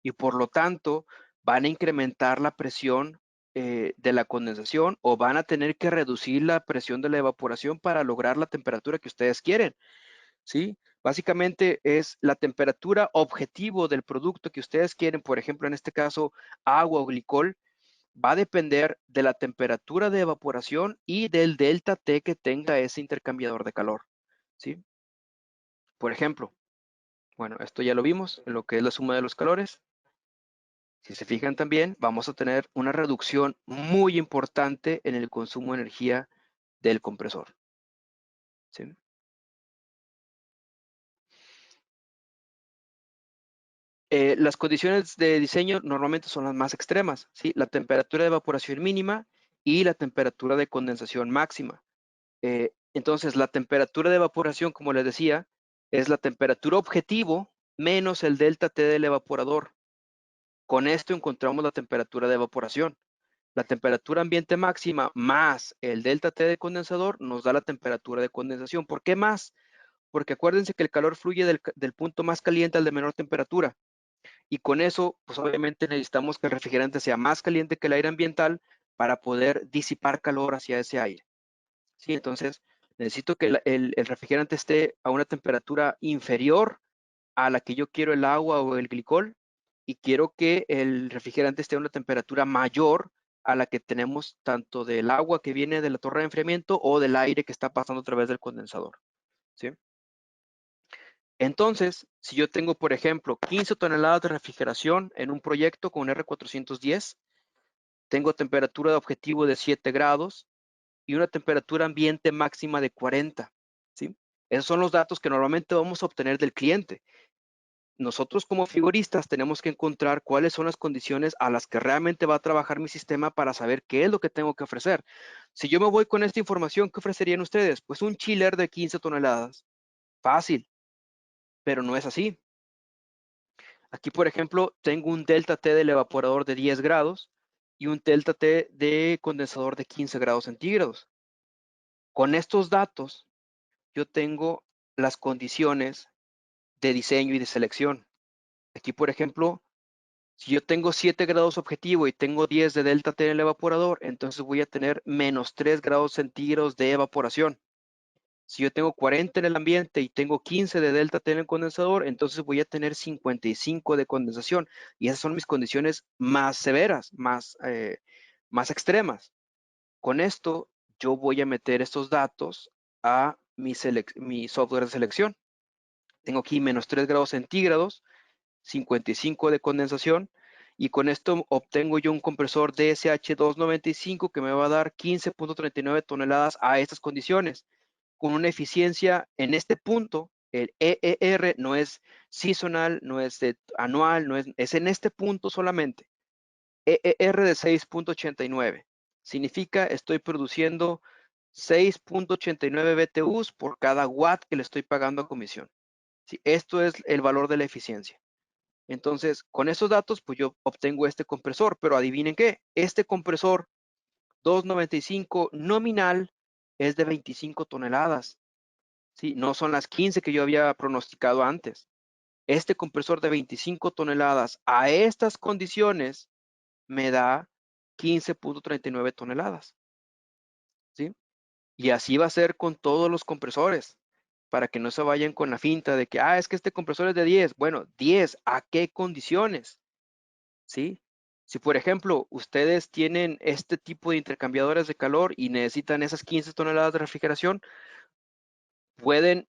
y por lo tanto van a incrementar la presión de la condensación o van a tener que reducir la presión de la evaporación para lograr la temperatura que ustedes quieren. ¿Sí? Básicamente es la temperatura objetivo del producto que ustedes quieren, por ejemplo, en este caso, agua o glicol, va a depender de la temperatura de evaporación y del delta T que tenga ese intercambiador de calor, ¿sí? Por ejemplo, bueno, esto ya lo vimos, en lo que es la suma de los calores. Si se fijan también, vamos a tener una reducción muy importante en el consumo de energía del compresor, ¿sí? Las condiciones de diseño normalmente son las más extremas, ¿sí? La temperatura de evaporación mínima y la temperatura de condensación máxima. Entonces, la temperatura de evaporación, como les decía, es la temperatura objetivo menos el delta T del evaporador. Con esto encontramos la temperatura de evaporación. La temperatura ambiente máxima más el delta T de condensador nos da la temperatura de condensación. ¿Por qué más? Porque acuérdense que el calor fluye del punto más caliente al de menor temperatura. Y con eso, pues obviamente necesitamos que el refrigerante sea más caliente que el aire ambiental para poder disipar calor hacia ese aire. ¿Sí? Entonces, necesito que el refrigerante esté a una temperatura inferior a la que yo quiero el agua o el glicol y quiero que el refrigerante esté a una temperatura mayor a la que tenemos tanto del agua que viene de la torre de enfriamiento o del aire que está pasando a través del condensador. ¿Sí? Entonces, si yo tengo, por ejemplo, 15 toneladas de refrigeración en un proyecto con R410, tengo temperatura de objetivo de 7 grados y una temperatura ambiente máxima de 40, ¿sí? Esos son los datos que normalmente vamos a obtener del cliente. Nosotros como frigoristas tenemos que encontrar cuáles son las condiciones a las que realmente va a trabajar mi sistema para saber qué es lo que tengo que ofrecer. Si yo me voy con esta información, ¿qué ofrecerían ustedes? Pues un chiller de 15 toneladas. Fácil, pero no es así. Aquí, por ejemplo, tengo un delta T del evaporador de 10 grados y un delta T de condensador de 15 grados centígrados. Con estos datos, yo tengo las condiciones de diseño y de selección. Aquí, por ejemplo, Si yo tengo 7 grados objetivo y tengo 10 de delta T en el evaporador, entonces voy a tener menos 3 grados centígrados de evaporación. Si yo tengo 40 en el ambiente y tengo 15 de delta T en el condensador, entonces voy a tener 55 de condensación. Y esas son mis condiciones más severas, más extremas. Con esto, yo voy a meter estos datos a mi software de selección. Tengo aquí menos 3 grados centígrados, 55 de condensación, y con esto obtengo yo un compresor DSH295 que me va a dar 15.39 toneladas a estas condiciones, con una eficiencia en este punto. El EER no es seasonal, no es anual, es en este punto solamente. EER de 6.89. Significa estoy produciendo 6.89 BTUs por cada watt que le estoy pagando a comisión. ¿Sí? Esto es el valor de la eficiencia. Entonces, con esos datos, pues yo obtengo este compresor, pero adivinen qué, este compresor 295 nominal es de 25 toneladas, ¿sí? No son las 15 que yo había pronosticado antes. Este compresor de 25 toneladas a estas condiciones me da 15.39 toneladas, ¿sí? Y así va a ser con todos los compresores, para que no se vayan con la finta de que, es que este compresor es de 10. Bueno, 10, ¿a qué condiciones? ¿Sí? Si, por ejemplo, ustedes tienen este tipo de intercambiadores de calor y necesitan esas 15 toneladas de refrigeración, pueden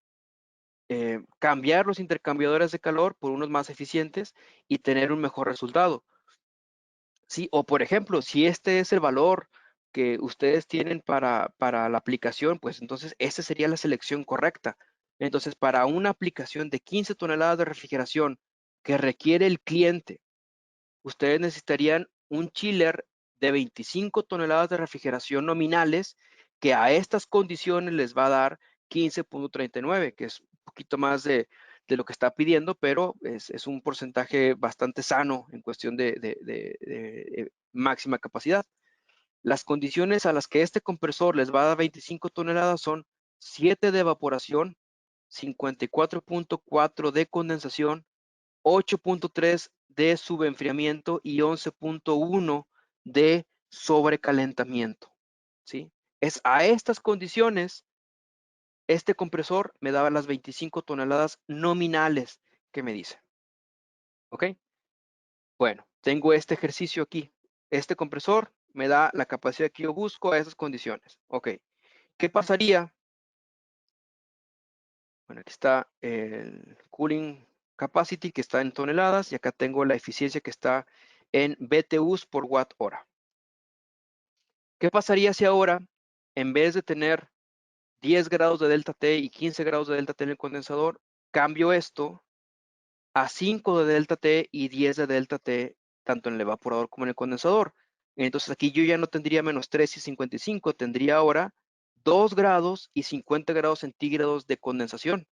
cambiar los intercambiadores de calor por unos más eficientes y tener un mejor resultado. Sí, o por ejemplo, si este es el valor que ustedes tienen para la aplicación, pues entonces esa sería la selección correcta. Entonces, para una aplicación de 15 toneladas de refrigeración que requiere el cliente, ustedes necesitarían un chiller de 25 toneladas de refrigeración nominales que a estas condiciones les va a dar 15.39, que es un poquito más de lo que está pidiendo, pero es un porcentaje bastante sano en cuestión de máxima capacidad. Las condiciones a las que este compresor les va a dar 25 toneladas son 7 de evaporación, 54.4 de condensación, 8.3 de subenfriamiento y 11.1 de sobrecalentamiento, ¿sí? Es a estas condiciones, este compresor me daba las 25 toneladas nominales que me dice, ¿ok? Bueno, tengo este ejercicio aquí. Este compresor me da la capacidad que yo busco a esas condiciones, ¿ok? ¿Qué pasaría? Bueno, aquí está el cooling capacity que está en toneladas y acá tengo la eficiencia que está en BTUs por watt hora. ¿Qué pasaría si ahora, en vez de tener 10 grados de delta T y 15 grados de delta T en el condensador, cambio esto a 5 de delta T y 10 de delta T, tanto en el evaporador como en el condensador? Entonces aquí yo ya no tendría menos 3 y 55, tendría ahora 2 grados y 50 grados centígrados de condensación.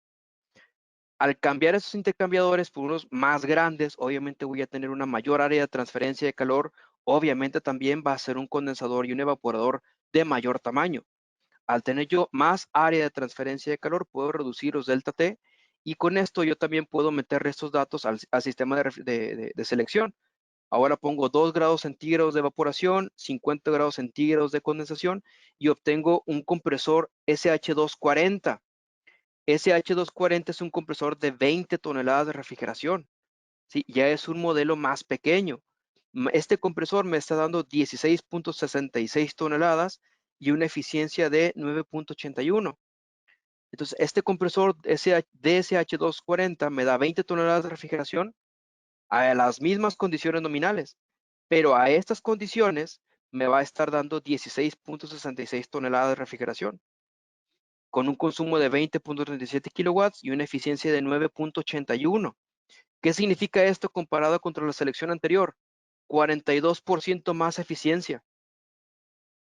Al cambiar esos intercambiadores por unos más grandes, obviamente voy a tener una mayor área de transferencia de calor. Obviamente también va a ser un condensador y un evaporador de mayor tamaño. Al tener yo más área de transferencia de calor, puedo reducir los delta T y con esto yo también puedo meter estos datos al sistema de selección. Ahora pongo 2 grados centígrados de evaporación, 50 grados centígrados de condensación y obtengo un compresor SH240. SH240 es un compresor de 20 toneladas de refrigeración, ¿sí? Ya es un modelo más pequeño. Este compresor me está dando 16.66 toneladas y una eficiencia de 9.81. Entonces, este compresor DSH240 me da 20 toneladas de refrigeración a las mismas condiciones nominales, pero a estas condiciones me va a estar dando 16.66 toneladas de refrigeración, con un consumo de 20.37 kilowatts y una eficiencia de 9.81. ¿Qué significa esto comparado contra la selección anterior? 42% más eficiencia.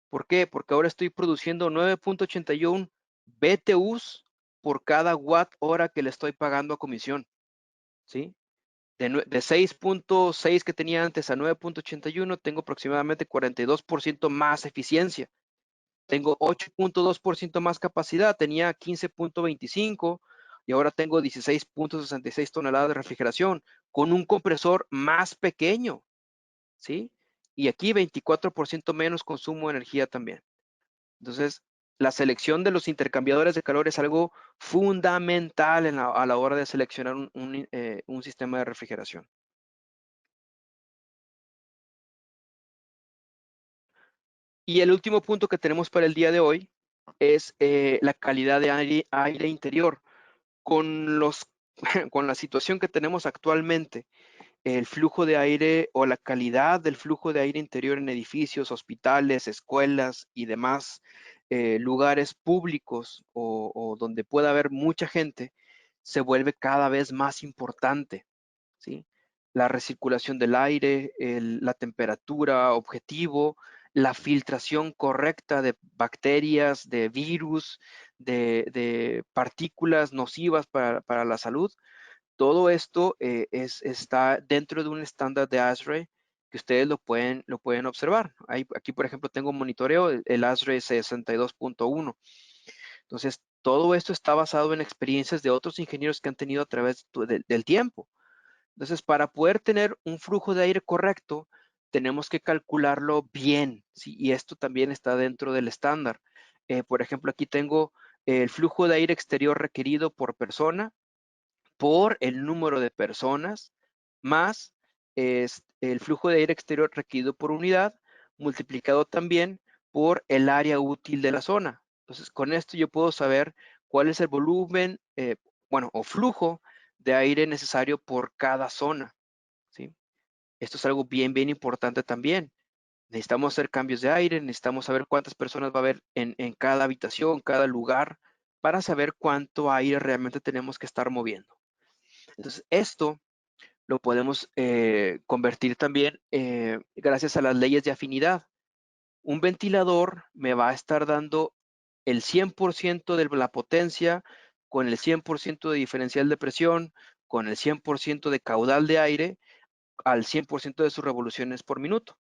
¿Por qué? Porque ahora estoy produciendo 9.81 BTUs por cada watt hora que le estoy pagando a comisión, ¿sí? De 6.6 que tenía antes a 9.81, tengo aproximadamente 42% más eficiencia. Tengo 8.2% más capacidad, tenía 15.25 y ahora tengo 16.66 toneladas de refrigeración con un compresor más pequeño, ¿sí? Y aquí 24% menos consumo de energía también. Entonces, la selección de los intercambiadores de calor es algo fundamental a la hora de seleccionar un sistema de refrigeración. Y el último punto que tenemos para el día de hoy es la calidad de aire interior. Con, con la situación que tenemos actualmente, el flujo de aire o la calidad del flujo de aire interior en edificios, hospitales, escuelas y demás lugares públicos o donde pueda haber mucha gente, se vuelve cada vez más importante, ¿sí? La recirculación del aire, la temperatura objetivo, la filtración correcta de bacterias, de virus, de partículas nocivas para la salud. Todo esto está dentro de un estándar de ASHRAE que ustedes lo pueden observar. Aquí, por ejemplo, tengo un monitoreo, el ASHRAE 62.1. Entonces, todo esto está basado en experiencias de otros ingenieros que han tenido a través del tiempo. Entonces, para poder tener un flujo de aire correcto, tenemos que calcularlo bien, ¿sí? Y esto también está dentro del estándar. Por ejemplo, aquí tengo el flujo de aire exterior requerido por persona por el número de personas más el flujo de aire exterior requerido por unidad, multiplicado también por el área útil de la zona. Entonces, con esto yo puedo saber cuál es el volumen, bueno, o flujo de aire necesario por cada zona, ¿sí? Esto es algo bien importante también. Necesitamos hacer cambios de aire, necesitamos saber cuántas personas va a haber en cada habitación, cada lugar, para saber cuánto aire realmente tenemos que estar moviendo. Entonces, esto lo podemos convertir también gracias a las leyes de afinidad. Un ventilador me va a estar dando el 100% de la potencia con el 100% de diferencial de presión, con el 100% de caudal de aire al 100% de sus revoluciones por minuto.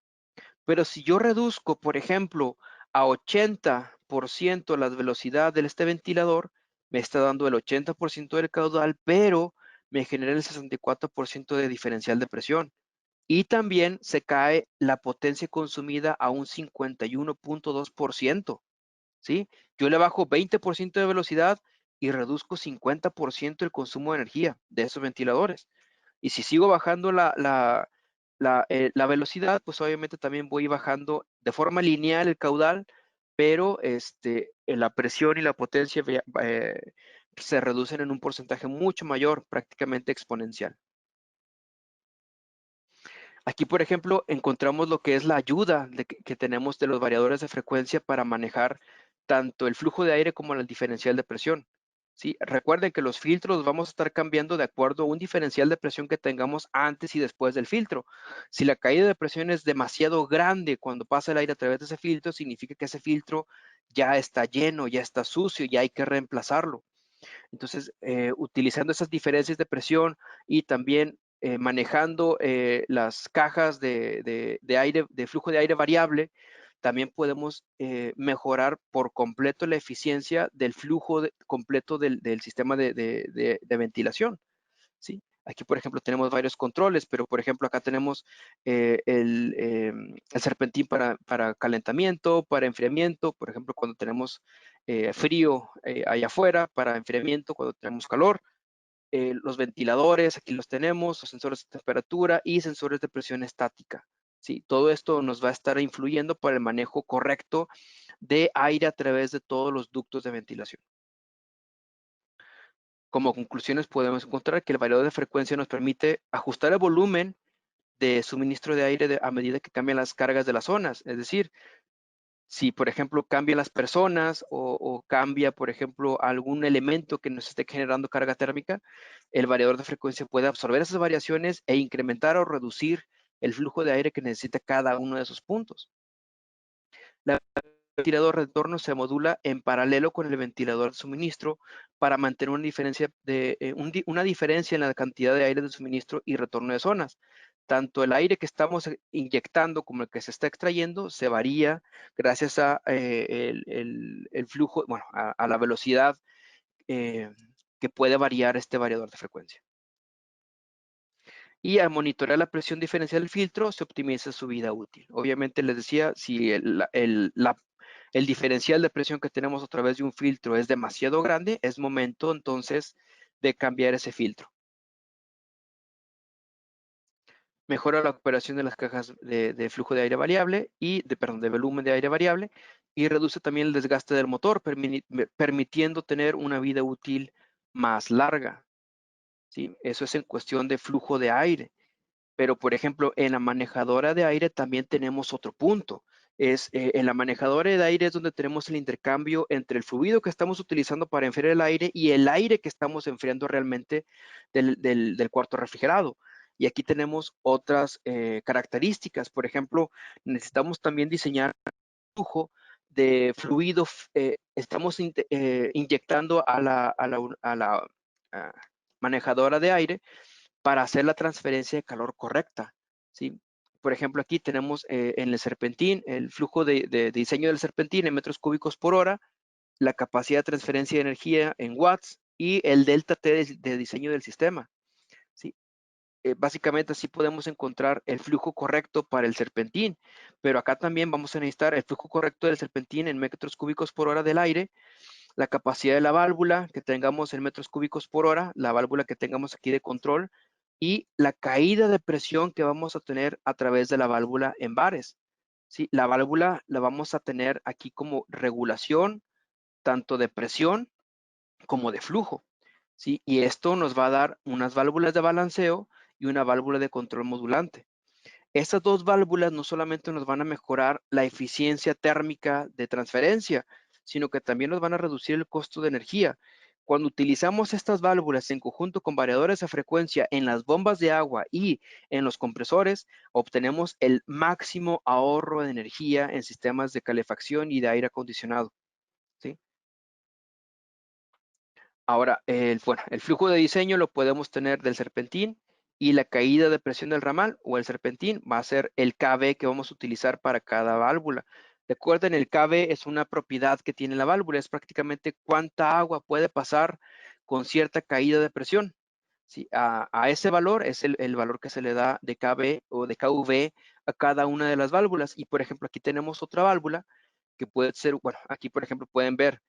Pero si yo reduzco, por ejemplo, a 80% la velocidad de este ventilador, me está dando el 80% del caudal, pero me genera el 64% de diferencial de presión. Y también se cae la potencia consumida a un 51.2%, ¿sí? Yo le bajo 20% de velocidad y reduzco 50% el consumo de energía de esos ventiladores. Y si sigo bajando la velocidad, pues obviamente también voy bajando de forma lineal el caudal, pero la presión y la potencia se reducen en un porcentaje mucho mayor, prácticamente exponencial. Aquí, por ejemplo, encontramos lo que es la ayuda que tenemos de los variadores de frecuencia para manejar tanto el flujo de aire como el diferencial de presión. ¿Sí? Recuerden que los filtros los vamos a estar cambiando de acuerdo a un diferencial de presión que tengamos antes y después del filtro. Si la caída de presión es demasiado grande cuando pasa el aire a través de ese filtro, significa que ese filtro ya está lleno, ya está sucio, ya hay que reemplazarlo. Entonces, utilizando esas diferencias de presión y también manejando las cajas de aire, de flujo de aire variable, también podemos mejorar por completo la eficiencia del flujo completo del sistema de ventilación, ¿sí? Aquí, por ejemplo, tenemos varios controles, pero por ejemplo, acá tenemos el serpentín para calentamiento, para enfriamiento, por ejemplo, cuando tenemos frío allá afuera, para enfriamiento, cuando tenemos calor. Los ventiladores, aquí los tenemos, los sensores de temperatura y sensores de presión estática. ¿Sí? Todo esto nos va a estar influyendo para el manejo correcto de aire a través de todos los ductos de ventilación. Como conclusiones podemos encontrar que el variador de frecuencia nos permite ajustar el volumen de suministro de aire a medida que cambian las cargas de las zonas. Es decir, si por ejemplo cambian las personas o cambia, por ejemplo, algún elemento que nos esté generando carga térmica, el variador de frecuencia puede absorber esas variaciones e incrementar o reducir el flujo de aire que necesita cada uno de esos puntos. La ventilador de retorno se modula en paralelo con el ventilador de suministro para mantener una diferencia en la cantidad de aire de suministro y retorno de zonas. Tanto el aire que estamos inyectando como el que se está extrayendo se varía gracias a el flujo, bueno, a la velocidad que puede variar este variador de frecuencia. Y al monitorear la presión diferencial del filtro, se optimiza su vida útil. Obviamente les decía, si el diferencial de presión que tenemos a través de un filtro es demasiado grande, es momento entonces de cambiar ese filtro. Mejora la operación de las cajas de flujo de aire variable de volumen de aire variable, y reduce también el desgaste del motor, permitiendo tener una vida útil más larga. ¿Sí? Eso es en cuestión de flujo de aire. Pero, por ejemplo, en la manejadora de aire también tenemos otro punto. En la manejadora de aire es donde tenemos el intercambio entre el fluido que estamos utilizando para enfriar el aire y el aire que estamos enfriando realmente del cuarto refrigerado. Y aquí tenemos otras características. Por ejemplo, necesitamos también diseñar un flujo de fluido. Estamos inyectando a la manejadora de aire para hacer la transferencia de calor correcta, ¿sí? Por ejemplo, aquí tenemos en el serpentín, el flujo de diseño del serpentín en metros cúbicos por hora, la capacidad de transferencia de energía en watts y el delta T de diseño del sistema, ¿sí? Básicamente así podemos encontrar el flujo correcto para el serpentín, pero acá también vamos a necesitar el flujo correcto del serpentín en metros cúbicos por hora del aire, la capacidad de la válvula que tengamos en metros cúbicos por hora, la válvula que tengamos aquí de control y la caída de presión que vamos a tener a través de la válvula en bares. ¿Sí? La válvula la vamos a tener aquí como regulación tanto de presión como de flujo. ¿Sí? Y esto nos va a dar unas válvulas de balanceo y una válvula de control modulante. Estas dos válvulas no solamente nos van a mejorar la eficiencia térmica de transferencia, sino que también nos van a reducir el costo de energía. Cuando utilizamos estas válvulas en conjunto con variadores de frecuencia en las bombas de agua y en los compresores, obtenemos el máximo ahorro de energía en sistemas de calefacción y de aire acondicionado, ¿sí? Ahora, el flujo de diseño lo podemos tener del serpentín y la caída de presión del ramal o el serpentín va a ser el KB que vamos a utilizar para cada válvula. Recuerden, el KB es una propiedad que tiene la válvula, es prácticamente cuánta agua puede pasar con cierta caída de presión. ¿Sí? A ese valor es el valor que se le da de KB o de KV a cada una de las válvulas. Y por ejemplo, aquí tenemos otra válvula que puede ser, bueno, aquí por ejemplo pueden ver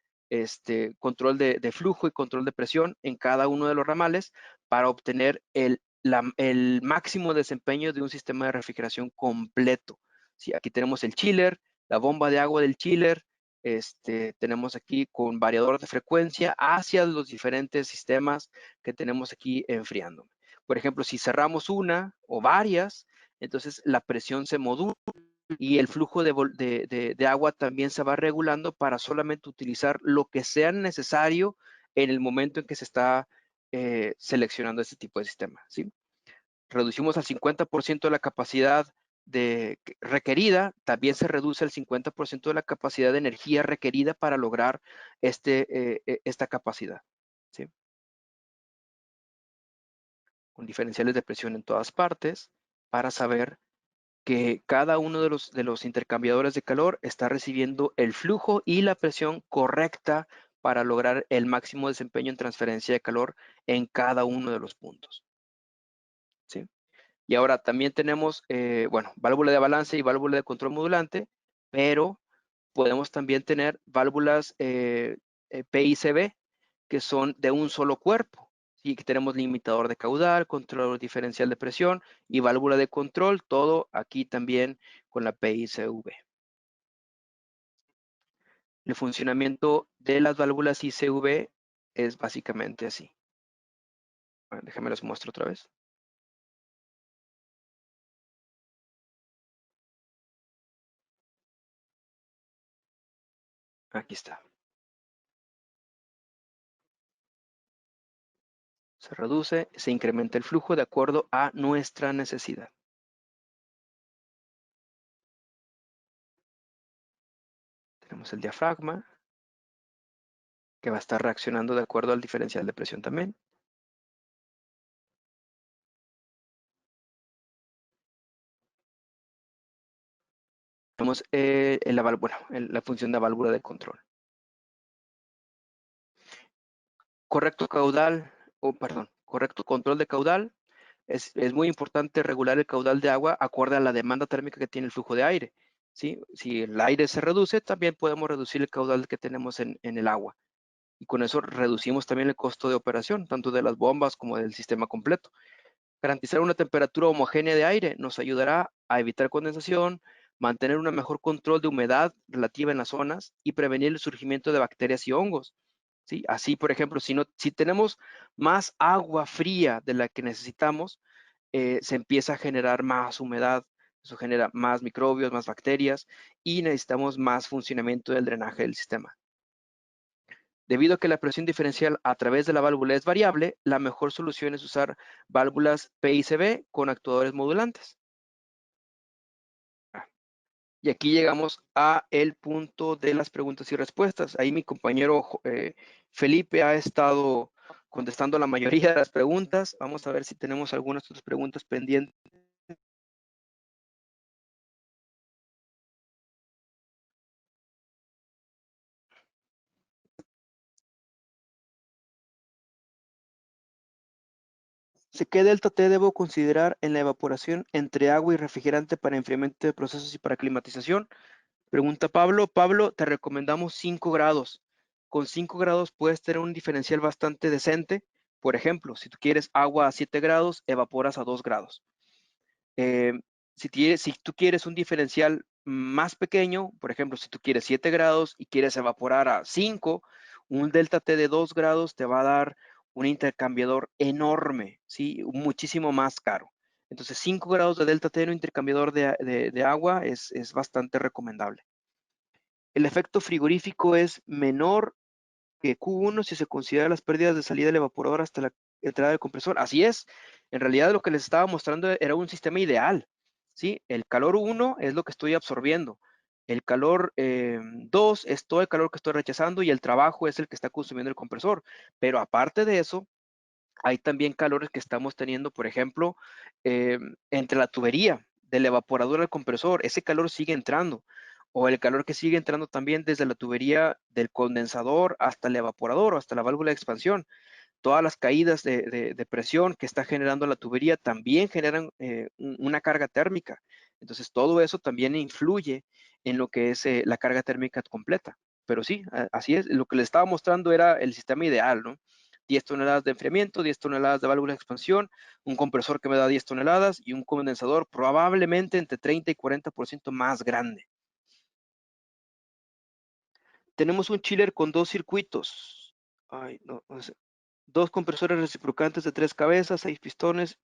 control de flujo y control de presión en cada uno de los ramales para obtener el máximo desempeño de un sistema de refrigeración completo. ¿Sí? Aquí tenemos el chiller, la bomba de agua del chiller, tenemos aquí con variador de frecuencia hacia los diferentes sistemas que tenemos aquí enfriando. Por ejemplo, si cerramos una o varias, entonces la presión se modula y el flujo de agua también se va regulando para solamente utilizar lo que sea necesario en el momento en que se está seleccionando este tipo de sistema, ¿sí? Reducimos al 50% de la capacidad requerida, también se reduce al 50% de la capacidad de energía requerida para lograr esta capacidad, ¿sí? Con diferenciales de presión en todas partes para saber que cada uno de los intercambiadores de calor está recibiendo el flujo y la presión correcta para lograr el máximo desempeño en transferencia de calor en cada uno de los puntos, ¿sí? Y ahora también tenemos, bueno, válvula de balance y válvula de control modulante, pero podemos también tener válvulas PICB que son de un solo cuerpo. Y que tenemos limitador de caudal, control diferencial de presión y válvula de control, todo aquí también con la PICV. El funcionamiento de las válvulas ICV es básicamente así. Bueno, déjame los muestro otra vez. Aquí está. Se reduce, se incrementa el flujo de acuerdo a nuestra necesidad. Tenemos el diafragma, que va a estar reaccionando de acuerdo al diferencial de presión también. Tenemos la función de válvula de control. correcto caudal, correcto control de caudal. Es muy importante regular el caudal de agua acorde a la demanda térmica que tiene el flujo de aire, ¿sí? Si el aire se reduce, también podemos reducir el caudal que tenemos en el agua. Y con eso reducimos también el costo de operación, tanto de las bombas como del sistema completo. Garantizar una temperatura homogénea de aire nos ayudará a evitar condensación, mantener un mejor control de humedad relativa en las zonas y prevenir el surgimiento de bacterias y hongos. ¿Sí? Así, por ejemplo, si tenemos más agua fría de la que necesitamos, se empieza a generar más humedad, eso genera más microbios, más bacterias y necesitamos más funcionamiento del drenaje del sistema. Debido a que la presión diferencial a través de la válvula es variable, la mejor solución es usar válvulas PICB con actuadores modulantes. Y aquí llegamos a el punto de las preguntas y respuestas. Ahí mi compañero Felipe ha estado contestando la mayoría de las preguntas. Vamos a ver si tenemos algunas otras preguntas pendientes. ¿Qué delta T debo considerar en la evaporación entre agua y refrigerante para enfriamiento de procesos y para climatización? Pregunta Pablo. Pablo, te recomendamos 5 grados. Con 5 grados puedes tener un diferencial bastante decente. Por ejemplo, si tú quieres agua a 7 grados, evaporas a 2 grados. Si tú quieres un diferencial más pequeño, por ejemplo, si tú quieres 7 grados y quieres evaporar a 5, un delta T de 2 grados te va a dar un intercambiador enorme, ¿sí? Muchísimo más caro. Entonces, 5 grados de delta T en un intercambiador de agua es bastante recomendable. El efecto frigorífico es menor que Q1 si se considera las pérdidas de salida del evaporador hasta la entrada del compresor. Así es, en realidad lo que les estaba mostrando era un sistema ideal, ¿sí? El calor 1 es lo que estoy absorbiendo, el calor 2 es todo el calor que estoy rechazando y el trabajo es el que está consumiendo el compresor. Pero aparte de eso, hay también calores que estamos teniendo, por ejemplo, entre la tubería del evaporador al compresor, ese calor sigue entrando, o el calor que sigue entrando también desde la tubería del condensador hasta el evaporador o hasta la válvula de expansión. Todas las caídas de presión que está generando la tubería también generan una carga térmica. Entonces, todo eso también influye en lo que es la carga térmica completa. Pero sí, así es. Lo que les estaba mostrando era el sistema ideal, ¿no? 10 toneladas de enfriamiento, 10 toneladas de válvula de expansión, un compresor que me da 10 toneladas y un condensador probablemente entre 30 y 40% más grande. Tenemos un chiller con 2 circuitos. Ay, no, dos compresores reciprocantes de 3 cabezas, 6 pistones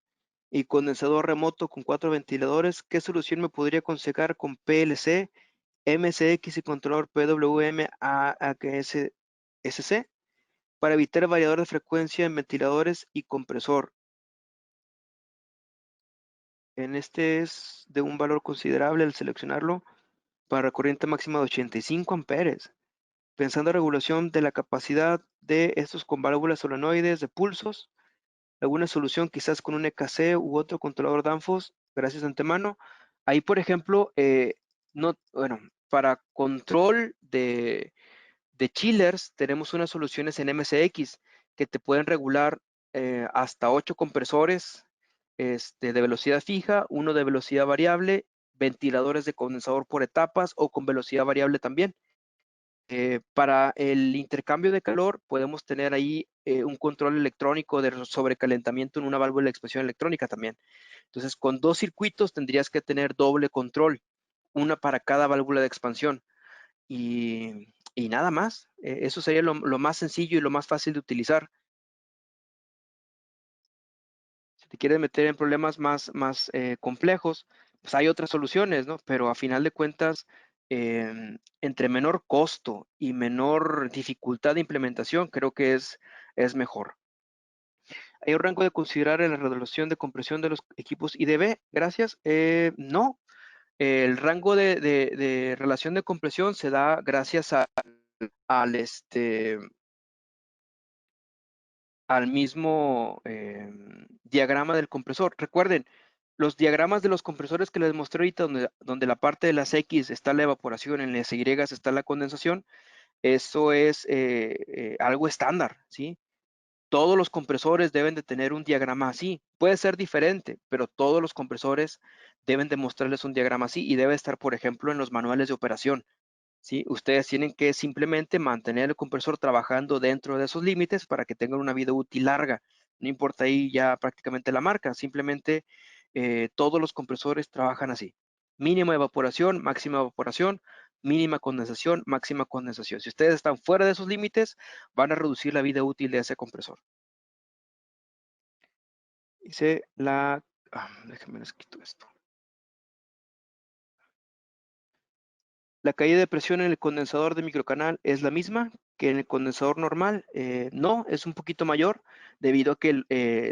y condensador remoto con 4 ventiladores. ¿Qué solución me podría aconsejar con PLC, MSX y controlador PWM AXSC para evitar variador de frecuencia en ventiladores y compresor? En este es de un valor considerable al seleccionarlo para corriente máxima de 85 amperes. Pensando en regulación de la capacidad de estos con válvulas solenoides de pulsos, alguna solución quizás con un EKC u otro controlador Danfoss, gracias de antemano. Ahí, por ejemplo, para control de chillers tenemos unas soluciones en MSX que te pueden regular hasta 8 compresores de velocidad fija, uno de velocidad variable, ventiladores de condensador por etapas o con velocidad variable también. Para el intercambio de calor podemos tener ahí un control electrónico de sobrecalentamiento en una válvula de expansión electrónica también. Entonces, con 2 circuitos tendrías que tener doble control, una para cada válvula de expansión. Y nada más. Eso sería lo más sencillo y lo más fácil de utilizar. Si te quieres meter en problemas más complejos, pues hay otras soluciones, ¿no? Pero a final de cuentas, entre menor costo y menor dificultad de implementación, creo que es mejor. ¿Hay un rango de considerar en la resolución de compresión de los equipos IDB? Gracias. No. El rango de relación de compresión se da gracias al, al mismo diagrama del compresor. Recuerden, los diagramas de los compresores que les mostré ahorita, donde la parte de las X está la evaporación, en las Y está la condensación, eso es algo estándar, ¿sí? todos los compresores deben de tener un diagrama así. Puede ser diferente, pero todos los compresores deben de mostrarles un diagrama así y debe estar, por ejemplo, en los manuales de operación. ¿Sí? Ustedes tienen que simplemente mantener el compresor trabajando dentro de esos límites para que tengan una vida útil larga. No importa ahí ya prácticamente la marca, simplemente todos los compresores trabajan así. Mínima evaporación, máxima evaporación, mínima condensación, máxima condensación. Si ustedes están fuera de esos límites, van a reducir la vida útil de ese compresor. Dice la... déjenme les quito esto. La caída de presión en el condensador de microcanal es la misma que en el condensador normal. No, es un poquito mayor debido a que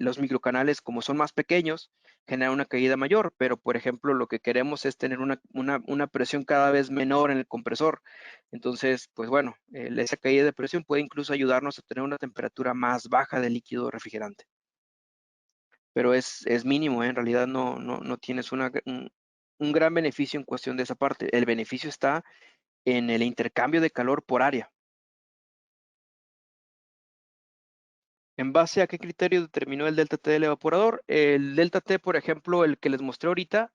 los microcanales, como son más pequeños, generan una caída mayor, pero por ejemplo lo que queremos es tener una presión cada vez menor en el compresor. Entonces, pues bueno, esa caída de presión puede incluso ayudarnos a tener una temperatura más baja del líquido refrigerante. Pero es mínimo, en realidad no tienes un gran beneficio en cuestión de esa parte. El beneficio está en el intercambio de calor por área. ¿En base a qué criterio determinó el delta T del evaporador? El delta T, por ejemplo, el que les mostré ahorita,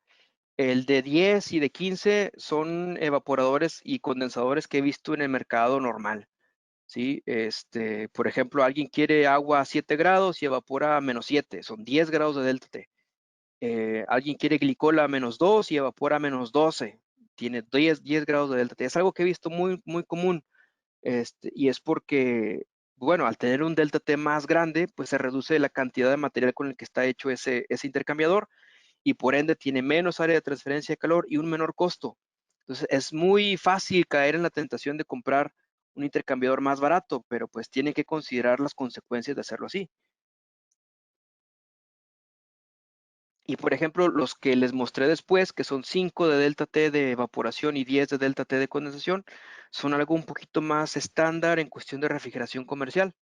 el de 10 y de 15 son evaporadores y condensadores que he visto en el mercado normal. ¿Sí? Por ejemplo, alguien quiere agua a 7 grados y evapora a -7, son 10 grados de delta T. Alguien quiere glicola a -2 y evapora a -12, tiene 10 grados de delta T. Es algo que he visto muy común. Y es porque, bueno, al tener un delta T más grande, pues se reduce la cantidad de material con el que está hecho ese intercambiador y por ende tiene menos área de transferencia de calor y un menor costo. Entonces es muy fácil caer en la tentación de comprar un intercambiador más barato, pero pues tiene que considerar las consecuencias de hacerlo así. Y por ejemplo, los que les mostré después, que son 5 de delta T de evaporación y 10 de delta T de condensación, son algo un poquito más estándar en cuestión de refrigeración comercial.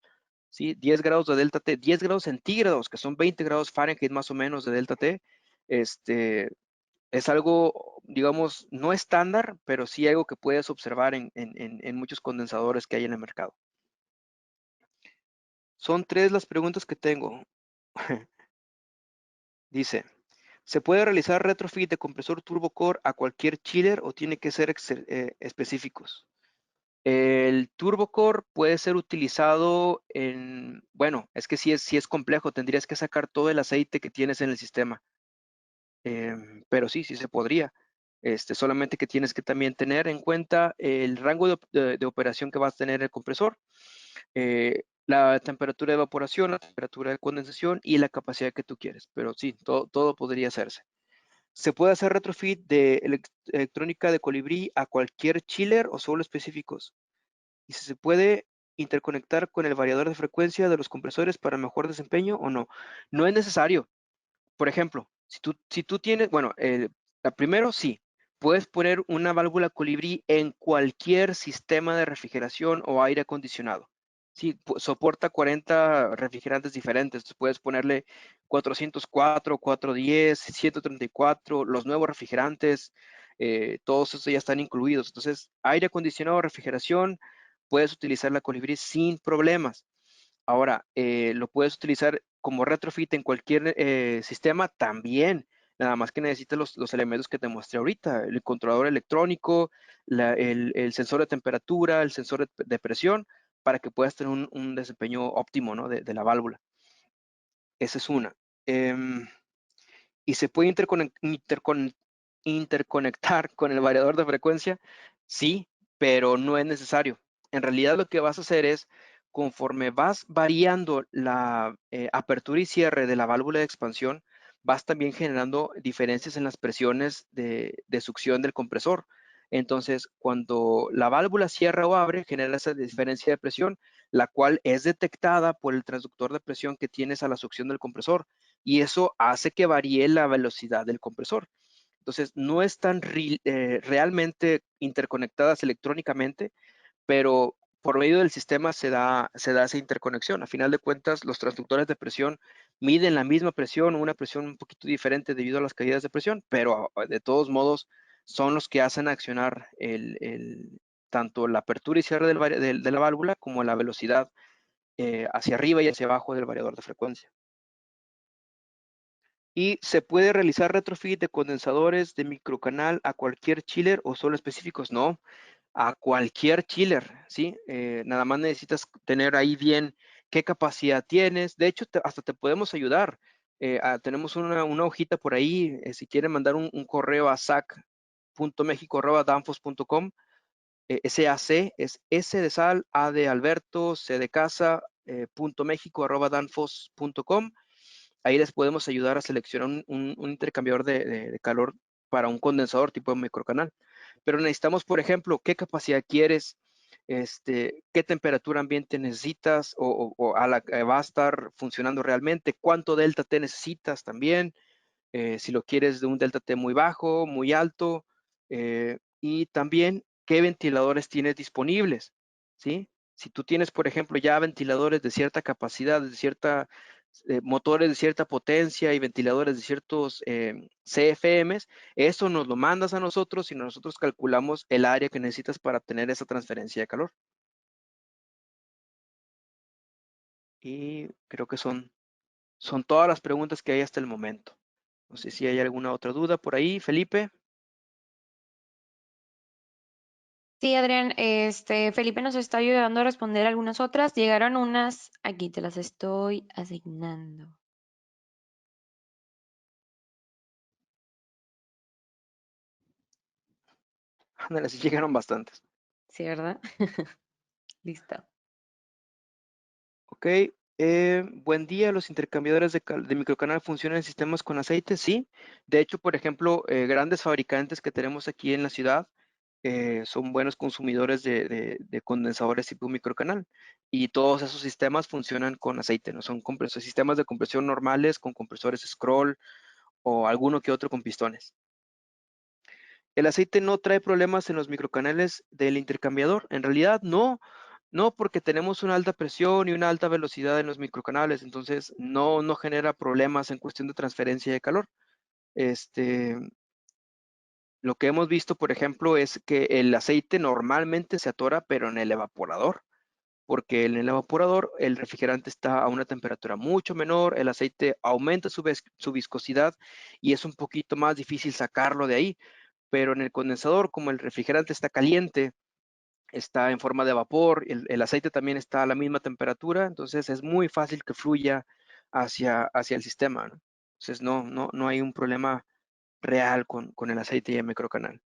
¿Sí? 10 grados de delta T, 10 grados centígrados, que son 20 grados Fahrenheit más o menos de delta T, es algo, digamos, no estándar, pero sí algo que puedes observar en muchos condensadores que hay en el mercado. Son 3 las preguntas que tengo. Dice, ¿se puede realizar retrofit de compresor turbo core a cualquier chiller o tiene que ser específicos? El turbo core puede ser utilizado en, bueno, es que sí es complejo, tendrías que sacar todo el aceite que tienes en el sistema. Pero sí se podría. Solamente que tienes que también tener en cuenta el rango de operación que vas a tener el compresor, la temperatura de evaporación, la temperatura de condensación y la capacidad que tú quieres. Pero sí, todo podría hacerse. ¿Se puede hacer retrofit de electrónica de colibrí a cualquier chiller o solo específicos? Y si se puede interconectar con el variador de frecuencia de los compresores para mejor desempeño o no. No es necesario. Por ejemplo, si tú tienes, bueno, primero sí, puedes poner una válvula colibrí en cualquier sistema de refrigeración o aire acondicionado. Sí, soporta 40 refrigerantes diferentes. Entonces puedes ponerle 404, 410, 134, los nuevos refrigerantes, todos estos ya están incluidos. Entonces, aire acondicionado, refrigeración, puedes utilizar la colibrí sin problemas. Ahora, lo puedes utilizar como retrofit en cualquier sistema también. Nada más que necesitas los elementos que te mostré ahorita, el controlador electrónico, el sensor de temperatura, el sensor de presión, para que puedas tener un desempeño óptimo, ¿no? de la válvula. Esa es una. ¿Y se puede interconectar con el variador de frecuencia? Sí, pero no es necesario. En realidad lo que vas a hacer es, conforme vas variando la apertura y cierre de la válvula de expansión, vas también generando diferencias en las presiones de succión del compresor. Entonces, cuando la válvula cierra o abre, genera esa diferencia de presión, la cual es detectada por el transductor de presión que tienes a la succión del compresor y eso hace que varíe la velocidad del compresor. Entonces, no están realmente interconectadas electrónicamente, pero por medio del sistema se da esa interconexión. A final de cuentas, los transductores de presión miden la misma presión, una presión un poquito diferente debido a las caídas de presión, pero de todos modos son los que hacen accionar tanto la apertura y cierre de la válvula como la velocidad hacia arriba y hacia abajo del variador de frecuencia. Y se puede realizar retrofit de condensadores de microcanal a cualquier chiller o solo específicos. No, a cualquier chiller, ¿sí? Nada más necesitas tener ahí bien qué capacidad tienes. De hecho, hasta te podemos ayudar. Tenemos una hojita por ahí. Si quieren mandar un correo a sac.mexico@danfoss.com, SAC es S de sal, A de Alberto, C de casa, .mexico@danfoss.com. Ahí les podemos ayudar a seleccionar un intercambiador de calor para un condensador tipo de microcanal. Pero necesitamos, por ejemplo, qué capacidad quieres, qué temperatura ambiente necesitas o va a estar funcionando realmente, cuánto delta T necesitas también, si lo quieres de un delta T muy bajo, muy alto, y también qué ventiladores tienes disponibles, ¿sí? Si tú tienes, por ejemplo, ya ventiladores de cierta capacidad, motores de cierta potencia y ventiladores de ciertos CFMs, eso nos lo mandas a nosotros y nosotros calculamos el área que necesitas para tener esa transferencia de calor. Y creo que son todas las preguntas que hay hasta el momento. No sé si hay alguna otra duda por ahí, Felipe. Sí, Adrián, Felipe nos está ayudando a responder algunas otras. Llegaron unas, aquí te las estoy asignando. Ándale, sí llegaron bastantes. Sí, ¿verdad? Listo. Ok. Buen día. ¿Los intercambiadores de microcanal funcionan en sistemas con aceite? Sí. De hecho, por ejemplo, grandes fabricantes que tenemos aquí en la ciudad son buenos consumidores de condensadores tipo microcanal. Y todos esos sistemas funcionan con aceite, ¿no? Son sistemas de compresión normales con compresores scroll o alguno que otro con pistones. El aceite no trae problemas en los microcanales del intercambiador. En realidad, no. No, porque tenemos una alta presión y una alta velocidad en los microcanales, entonces no genera problemas en cuestión de transferencia de calor. Este, lo que hemos visto, por ejemplo, es que el aceite normalmente se atora, pero en el evaporador, porque en el evaporador el refrigerante está a una temperatura mucho menor, el aceite aumenta su viscosidad y es un poquito más difícil sacarlo de ahí, pero en el condensador, como el refrigerante está caliente, está en forma de vapor, el aceite también está a la misma temperatura, entonces es muy fácil que fluya hacia el sistema, ¿no? Entonces no hay un problema real con el aceite y el microcanal.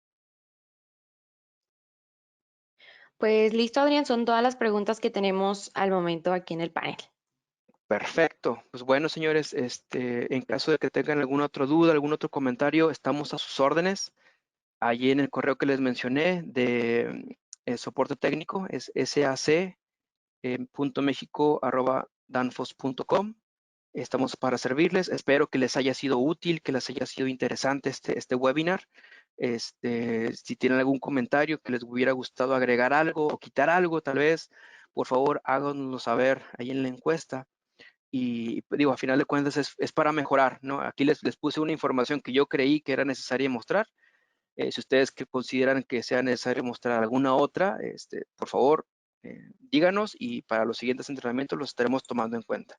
Pues listo, Adrián, son todas las preguntas que tenemos al momento aquí en el panel. Perfecto. Pues bueno, señores, en caso de que tengan alguna otra duda, algún otro comentario, estamos a sus órdenes. Allí en el correo que les mencioné de soporte técnico es sac.mexico@danfoss.com. Estamos para servirles. Espero que les haya sido útil, que les haya sido interesante este webinar. Si tienen algún comentario que les hubiera gustado agregar algo o quitar algo, tal vez, por favor, háganoslo saber ahí en la encuesta. Y digo, a final de cuentas es para mejorar, ¿no? Aquí les puse una información que yo creí que era necesaria mostrar. Si ustedes que consideran que sea necesario mostrar alguna otra, por favor, díganos y para los siguientes entrenamientos los estaremos tomando en cuenta.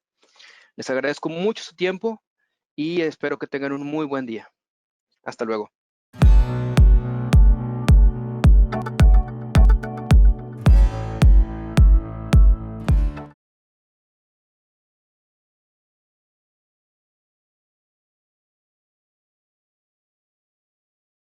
Les agradezco mucho su tiempo y espero que tengan un muy buen día. Hasta luego.